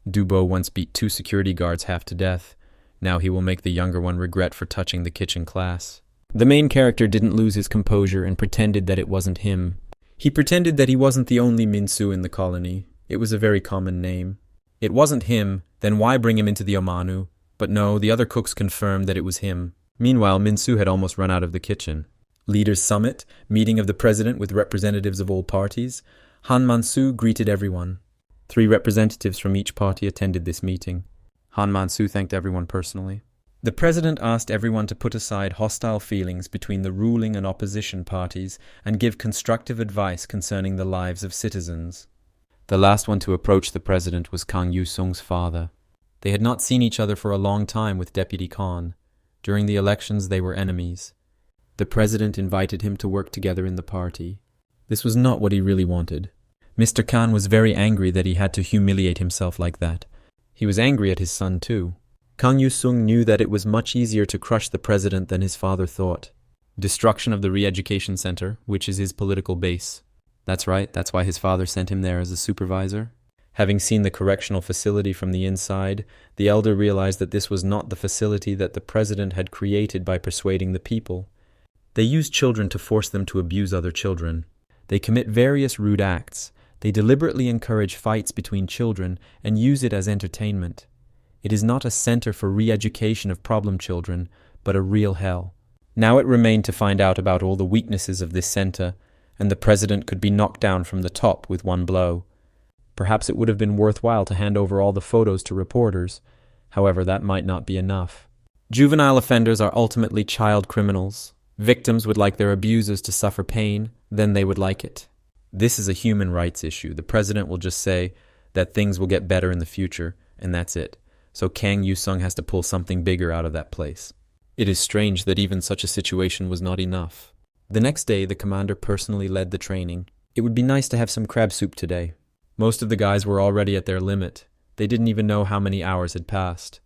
[SPEAKER 1] Dubo once beat 2 security guards half to death. Now he will make the younger one regret for touching the kitchen class. The main character didn't lose his composure and pretended that it wasn't him. He pretended that he wasn't the only Min-soo in the colony. It was a very common name. It wasn't him, then why bring him into the Omanu? But no, the other cooks confirmed that it was him. Meanwhile, Min-soo had almost run out of the kitchen. Leaders' summit, meeting of the president with representatives of all parties. Han Man-soo greeted everyone. 3 representatives from each party attended this meeting. Han Man-soo thanked everyone personally. The president asked everyone to put aside hostile feelings between the ruling and opposition parties and give constructive advice concerning the lives of citizens. The last one to approach the president was Kang Yu-sung's father. They had not seen each other for a long time with Deputy Khan. During the elections they were enemies. The president invited him to work together in the party. This was not what he really wanted. Mr. Khan was very angry that he had to humiliate himself like that. He was angry at his son too. Kang Yu-sung knew that it was much easier to crush the president than his father thought. Destruction of the re-education center, which is his political base. That's right, that's why his father sent him there as a supervisor. Having seen the correctional facility from the inside, the elder realized that this was not the facility that the president had created by persuading the people. They use children to force them to abuse other children. They commit various rude acts. They deliberately encourage fights between children and use it as entertainment. It is not a center for re-education of problem children, but a real hell. Now it remained to find out about all the weaknesses of this center, and the president could be knocked down from the top with one blow. Perhaps it would have been worthwhile to hand over all the photos to reporters. However, that might not be enough. Juvenile offenders are ultimately child criminals. Victims would like their abusers to suffer pain, then they would like it. This is a human rights issue. The president will just say that things will get better in the future, and that's it. So Kang Yu-sung has to pull something bigger out of that place. It is strange that even such a situation was not enough. The next day, the commander personally led the training. It would be nice to have some crab soup today. Most of the guys were already at their limit. They didn't even know how many hours had passed.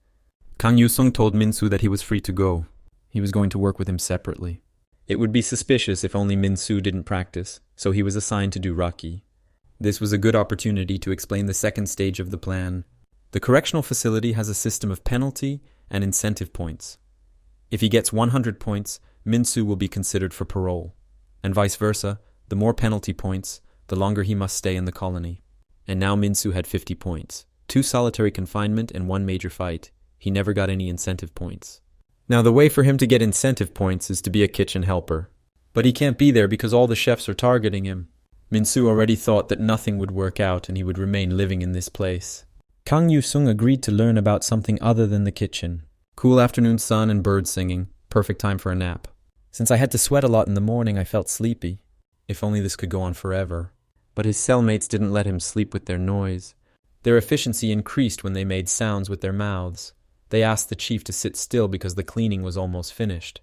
[SPEAKER 1] Kang Yu-sung told Min-soo that he was free to go. He was going to work with him separately. It would be suspicious if only Min-soo didn't practice, so he was assigned to do Raki. This was a good opportunity to explain the second stage of the plan. The correctional facility has a system of penalty and incentive points. If he gets 100 points, Min-soo will be considered for parole. And vice versa, the more penalty points, the longer he must stay in the colony. And now Min-soo had 50 points. 2 solitary confinement and 1 major fight. He never got any incentive points. Now the way for him to get incentive points is to be a kitchen helper. But he can't be there because all the chefs are targeting him. Min-soo already thought that nothing would work out and he would remain living in this place. Kang Yu-sung agreed to learn about something other than the kitchen. Cool afternoon sun and birds singing. Perfect time for a nap. Since I had to sweat a lot in the morning, I felt sleepy. If only this could go on forever. But his cellmates didn't let him sleep with their noise. Their efficiency increased when they made sounds with their mouths. They asked the chief to sit still because the cleaning was almost finished.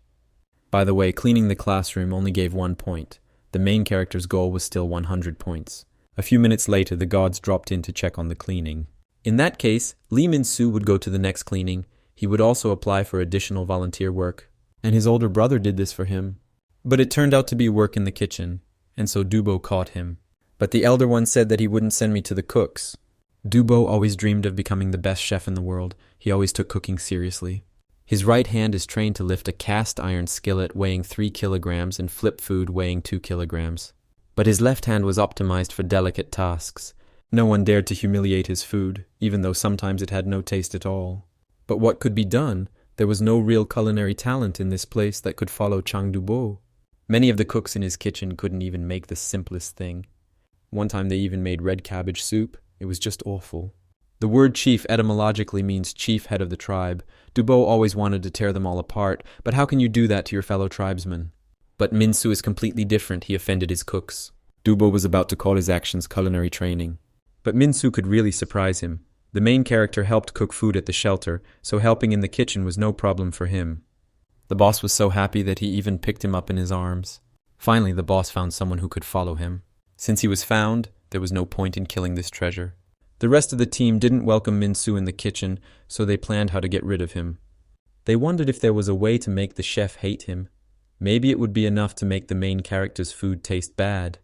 [SPEAKER 1] By the way, cleaning the classroom only gave 1 point. The main character's goal was still 100 points. A few minutes later, the guards dropped in to check on the cleaning. In that case, Lee Min-soo would go to the next cleaning. He would also apply for additional volunteer work. And his older brother did this for him. But it turned out to be work in the kitchen, and so Dubo caught him. But the elder one said that he wouldn't send me to the cooks. Dubo always dreamed of becoming the best chef in the world. He always took cooking seriously. His right hand is trained to lift a cast iron skillet weighing 3 kilograms and flip food weighing 2 kilograms. But his left hand was optimized for delicate tasks. No one dared to humiliate his food, even though sometimes it had no taste at all. But what could be done? There was no real culinary talent in this place that could follow Chang Dubo. Many of the cooks in his kitchen couldn't even make the simplest thing. One time they even made red cabbage soup. It was just awful. The word chief etymologically means chief head of the tribe. Dubo always wanted to tear them all apart, but how can you do that to your fellow tribesmen? But Min-soo is completely different. He offended his cooks. Dubo was about to call his actions culinary training. But Min-soo could really surprise him. The main character helped cook food at the shelter, so helping in the kitchen was no problem for him. The boss was so happy that he even picked him up in his arms. Finally, the boss found someone who could follow him. Since he was found, there was no point in killing this treasure. The rest of the team didn't welcome Min-soo in the kitchen, so they planned how to get rid of him. They wondered if there was a way to make the chef hate him. Maybe it would be enough to make the main character's food taste bad.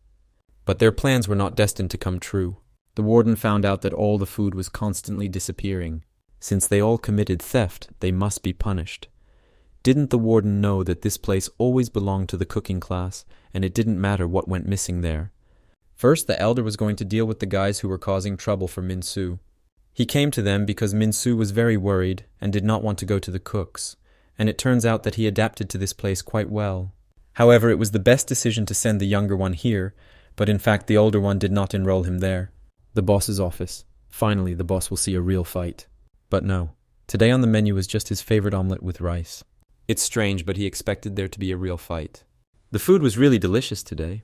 [SPEAKER 1] But their plans were not destined to come true. The warden found out that all the food was constantly disappearing. Since they all committed theft, they must be punished. Didn't the warden know that this place always belonged to the cooking class, and it didn't matter what went missing there? First, the elder was going to deal with the guys who were causing trouble for Min-soo. He came to them because Min-soo was very worried and did not want to go to the cooks, and it turns out that he adapted to this place quite well. However, it was the best decision to send the younger one here, but in fact the older one did not enroll him there. The boss's office. Finally, the boss will see a real fight. But no, today on the menu was just his favorite omelette with rice. It's strange, but he expected there to be a real fight. The food was really delicious today.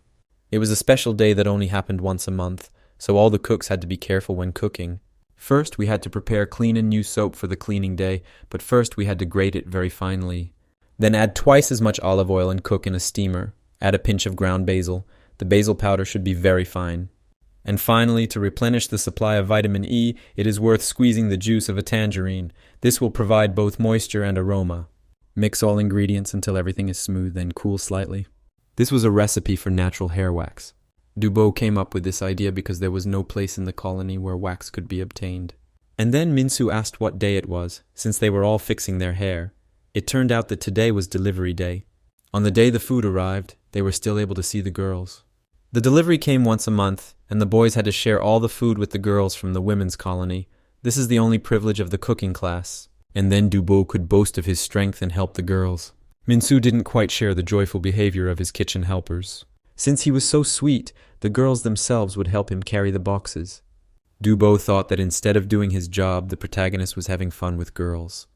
[SPEAKER 1] It was a special day that only happened once a month, so all the cooks had to be careful when cooking. First, we had to prepare clean and new soap for the cleaning day, but first we had to grate it very finely. Then add twice as much olive oil and cook in a steamer. Add a pinch of ground basil. The basil powder should be very fine. And finally, to replenish the supply of vitamin E, it is worth squeezing the juice of a tangerine. This will provide both moisture and aroma. Mix all ingredients until everything is smooth, then cool slightly. This was a recipe for natural hair wax. Dubo came up with this idea because there was no place in the colony where wax could be obtained. And then Min-soo asked what day it was, since they were all fixing their hair. It turned out that today was delivery day. On the day the food arrived, they were still able to see the girls. The delivery came once a month, and the boys had to share all the food with the girls from the women's colony. This is the only privilege of the cooking class. And then Dubo could boast of his strength and help the girls. Min-soo didn't quite share the joyful behavior of his kitchen helpers. Since he was so sweet, the girls themselves would help him carry the boxes. Dubo thought that instead of doing his job, the protagonist was having fun with girls.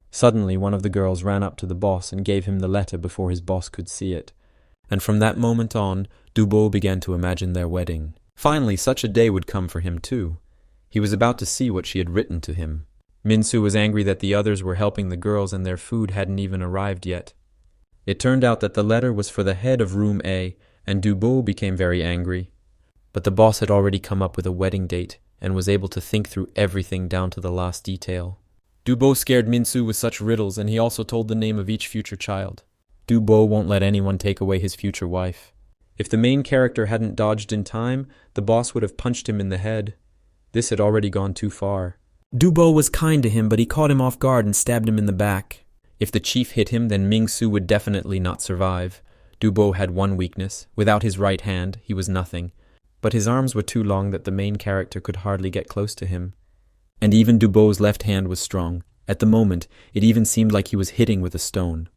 [SPEAKER 1] Suddenly, one of the girls ran up to the boss and gave him the letter before his boss could see it. And from that moment on, Dubo began to imagine their wedding. Finally, such a day would come for him too. He was about to see what she had written to him. Min-soo was angry that the others were helping the girls and their food hadn't even arrived yet. It turned out that the letter was for the head of Room A, and Dubo became very angry. But the boss had already come up with a wedding date and was able to think through everything down to the last detail. Dubo scared Min-soo with such riddles, and he also told the name of each future child. Dubo won't let anyone take away his future wife. If the main character hadn't dodged in time, the boss would have punched him in the head. This had already gone too far. Dubo was kind to him, but he caught him off guard and stabbed him in the back. If the chief hit him, then Ming-soo would definitely not survive. Dubo had one weakness. Without his right hand, he was nothing. But his arms were too long that the main character could hardly get close to him. And even Dubo's left hand was strong. At the moment, it even seemed like he was hitting with a stone.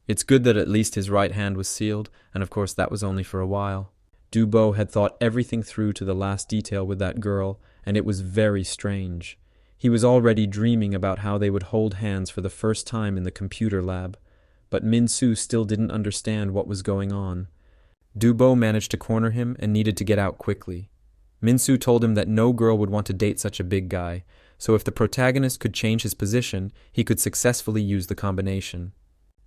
[SPEAKER 1] It's good that at least his right hand was sealed, and of course that was only for a while. Dubo had thought everything through to the last detail with that girl, and it was very strange. He was already dreaming about how they would hold hands for the first time in the computer lab, but Min-soo still didn't understand what was going on. Dubo managed to corner him and needed to get out quickly. Min-soo told him that no girl would want to date such a big guy, so if the protagonist could change his position, he could successfully use the combination.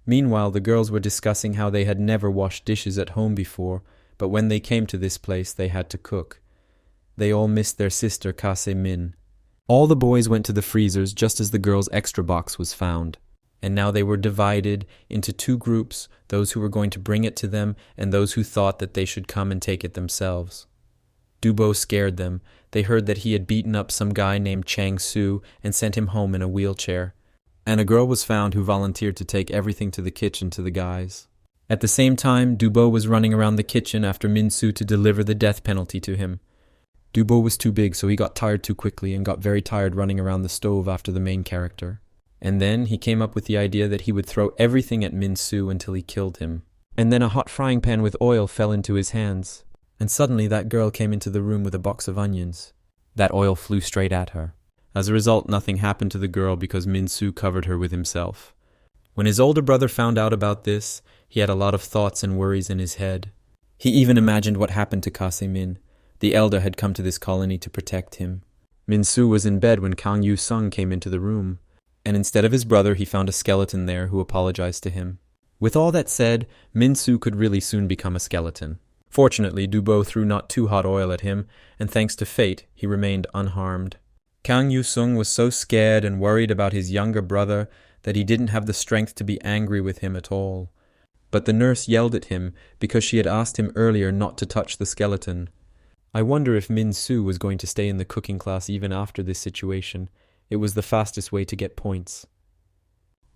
[SPEAKER 1] Meanwhile, the girls were discussing how they had never washed dishes at home before, but when they came to this place, they had to cook. They all missed their sister Kase-min. All the boys went to the freezers just as the girls' extra box was found. And now they were divided into two groups, those who were going to bring it to them and those who thought that they should come and take it themselves. Dubo scared them. They heard that he had beaten up some guy named Chang-soo and sent him home in a wheelchair. And a girl was found who volunteered to take everything to the kitchen to the guys. At the same time, Dubo was running around the kitchen after Min-soo to deliver the death penalty to him. Dubo was too big, so he got tired too quickly and got very tired running around the stove after the main character. And then he came up with the idea that he would throw everything at Min-soo until he killed him. And then a hot frying pan with oil fell into his hands. And suddenly that girl came into the room with a box of onions. That oil flew straight at her. As a result, nothing happened to the girl because Min-soo covered her with himself. When his older brother found out about this, he had a lot of thoughts and worries in his head. He even imagined what happened to Kase-min. The elder had come to this colony to protect him. Min-soo was in bed when Kang Yu-sung came into the room, and instead of his brother, he found a skeleton there who apologized to him. With all that said, Min-soo could really soon become a skeleton. Fortunately, Dubo threw not too hot oil at him, and thanks to fate, he remained unharmed. Kang Yu-sung was so scared and worried about his younger brother that he didn't have the strength to be angry with him at all. but the nurse yelled at him because she had asked him earlier not to touch the skeleton. I wonder if Min-soo was going to stay in the cooking class even after this situation. It was the fastest way to get points.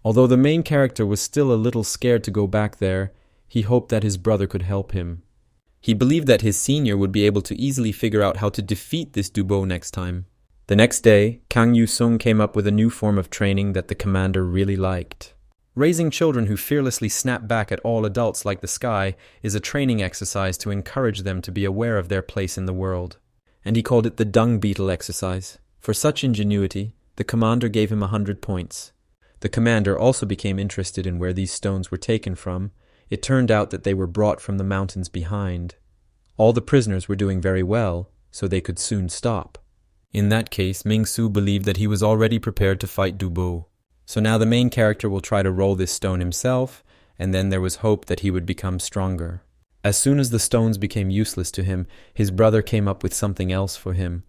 [SPEAKER 1] Although the main character was still a little scared to go back there, he hoped that his brother could help him. He believed that his senior would be able to easily figure out how to defeat this Dubo next time. The next day, Kang Yu-sung came up with a new form of training that the commander really liked. Raising children who fearlessly snap back at all adults like the sky is a training exercise to encourage them to be aware of their place in the world. And he called it the dung beetle exercise. For such ingenuity, the commander gave him 100 points. The commander also became interested in where these stones were taken from. It turned out that they were brought from the mountains behind. All the prisoners were doing very well, so they could soon stop. In that case, Ming-soo believed that he was already prepared to fight Dubo. So now the main character will try to roll this stone himself, and then there was hope that he would become stronger. As soon as the stones became useless to him, his brother came up with something else for him.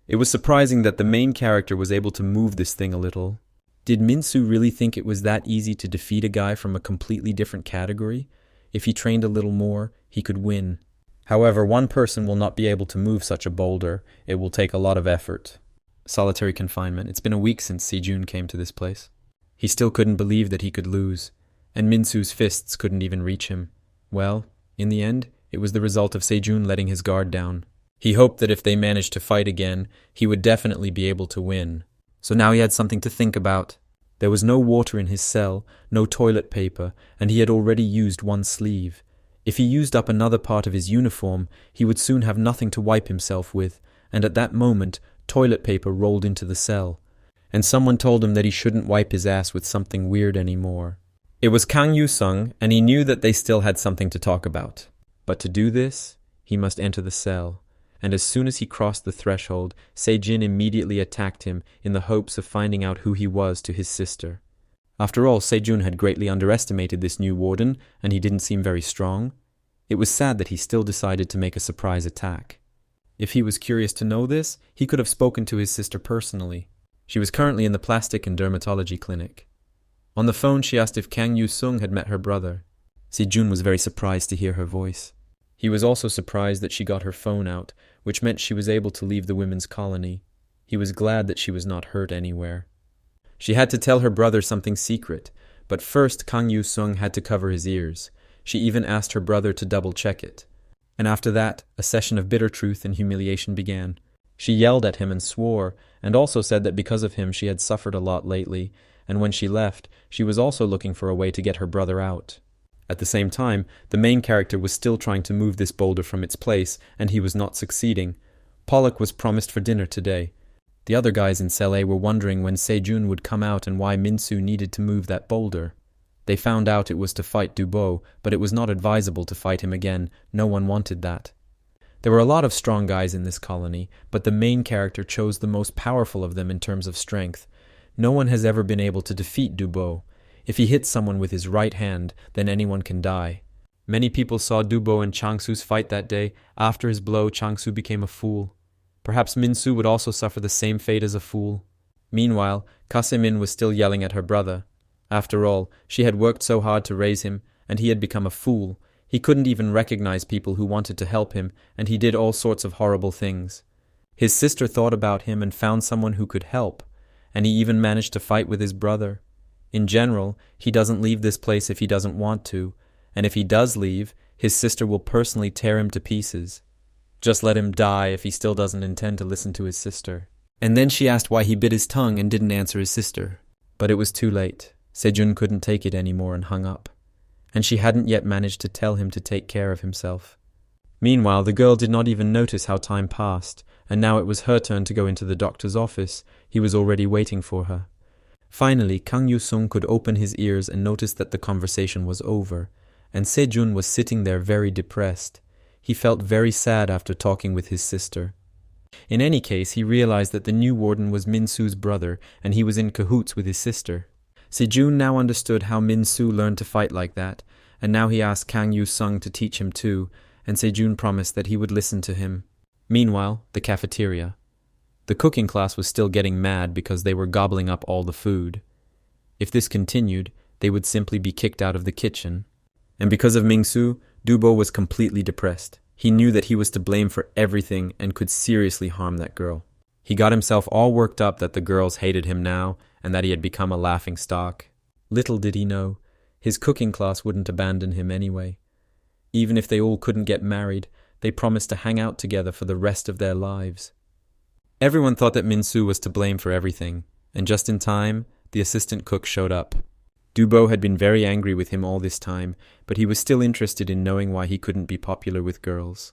[SPEAKER 1] It was surprising that the main character was able to move this thing a little. Did Min-soo really think it was that easy to defeat a guy from a completely different category? If he trained a little more, he could win. However, one person will not be able to move such a boulder. It will take a lot of effort. Solitary confinement. It's been a week since Sejun came to this place. He still couldn't believe that he could lose, and Min-soo's fists couldn't even reach him. Well, in the end, it was the result of Sejun letting his guard down. He hoped that if they managed to fight again, he would definitely be able to win. So now he had something to think about. There was no water in his cell, no toilet paper, and he had already used one sleeve. If he used up another part of his uniform, he would soon have nothing to wipe himself with, and at that moment, toilet paper rolled into the cell. And someone told him that he shouldn't wipe his ass with something weird anymore. It was Kang Yu-sung, and he knew that they still had something to talk about. But to do this, he must enter the cell. And as soon as he crossed the threshold, Se-jin immediately attacked him in the hopes of finding out who he was to his sister. After all, Se-jun had greatly underestimated this new warden, and he didn't seem very strong. It was sad that he still decided to make a surprise attack. If he was curious to know this, he could have spoken to his sister personally. She was currently in the plastic and dermatology clinic. On the phone, she asked if Kang Yu-sung had met her brother. Se-jun was very surprised to hear her voice. He was also surprised that she got her phone out, which meant she was able to leave the women's colony. He was glad that she was not hurt anywhere. She had to tell her brother something secret, but first Kang Yu-sung had to cover his ears. She even asked her brother to double-check it. And after that, a session of bitter truth and humiliation began. She yelled at him and swore, and also said that because of him she had suffered a lot lately, and when she left, she was also looking for a way to get her brother out. At the same time, the main character was still trying to move this boulder from its place, and he was not succeeding. Pollock was promised for dinner today. The other guys in Cell A were wondering when Se-jun would come out and why Min-soo needed to move that boulder. They found out it was to fight Dubo, but it was not advisable to fight him again. No one wanted that. There were a lot of strong guys in this colony, but the main character chose the most powerful of them in terms of strength. No one has ever been able to defeat Dubo. If he hits someone with his right hand, then anyone can die. Many people saw Dubo and Chang-soo's fight that day. After his blow, Chang-soo became a fool. Perhaps Min-soo would also suffer the same fate as a fool. Meanwhile, Kase-min was still yelling at her brother. After all, she had worked so hard to raise him, and he had become a fool. He couldn't even recognize people who wanted to help him, and he did all sorts of horrible things. His sister thought about him and found someone who could help, and he even managed to fight with his brother. In general, he doesn't leave this place if he doesn't want to, and if he does leave, his sister will personally tear him to pieces. Just let him die if he still doesn't intend to listen to his sister. And then she asked why he bit his tongue and didn't answer his sister. But it was too late. Se-jun couldn't take it anymore and hung up. And she hadn't yet managed to tell him to take care of himself. Meanwhile, the girl did not even notice how time passed, and now it was her turn to go into the doctor's office. He was already waiting for her. Finally, Kang Yu-sung could open his ears and notice that the conversation was over, and Se-jun was sitting there very depressed. He felt very sad after talking with his sister. In any case, he realized that the new warden was Min-soo's brother, and he was in cahoots with his sister. Se-jun now understood how Min-soo learned to fight like that, and now he asked Kang Yu-sung to teach him too, and Se-jun promised that he would listen to him. Meanwhile, the cafeteria. The cooking class was still getting mad because they were gobbling up all the food. If this continued, they would simply be kicked out of the kitchen. And because of Mingsu, Dubo was completely depressed. He knew that he was to blame for everything and could seriously harm that girl. He got himself all worked up that the girls hated him now and that he had become a laughing stock. Little did he know, his cooking class wouldn't abandon him anyway. Even if they all couldn't get married, they promised to hang out together for the rest of their lives. Everyone thought that Minsu was to blame for everything, and just in time, the assistant cook showed up. Dubo had been very angry with him all this time, but he was still interested in knowing why he couldn't be popular with girls.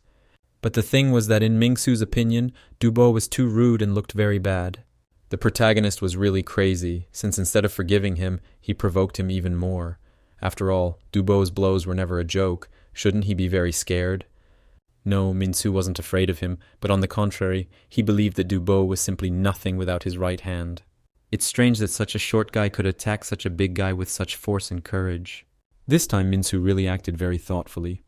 [SPEAKER 1] But the thing was that in Mingsu's opinion, Dubo was too rude and looked very bad. The protagonist was really crazy, since instead of forgiving him, he provoked him even more. After all, Dubo's blows were never a joke. Shouldn't he be very scared? No, Minsu wasn't afraid of him, but on the contrary, he believed that Dubo was simply nothing without his right hand. It's strange that such a short guy could attack such a big guy with such force and courage. This time Minsu really acted very thoughtfully.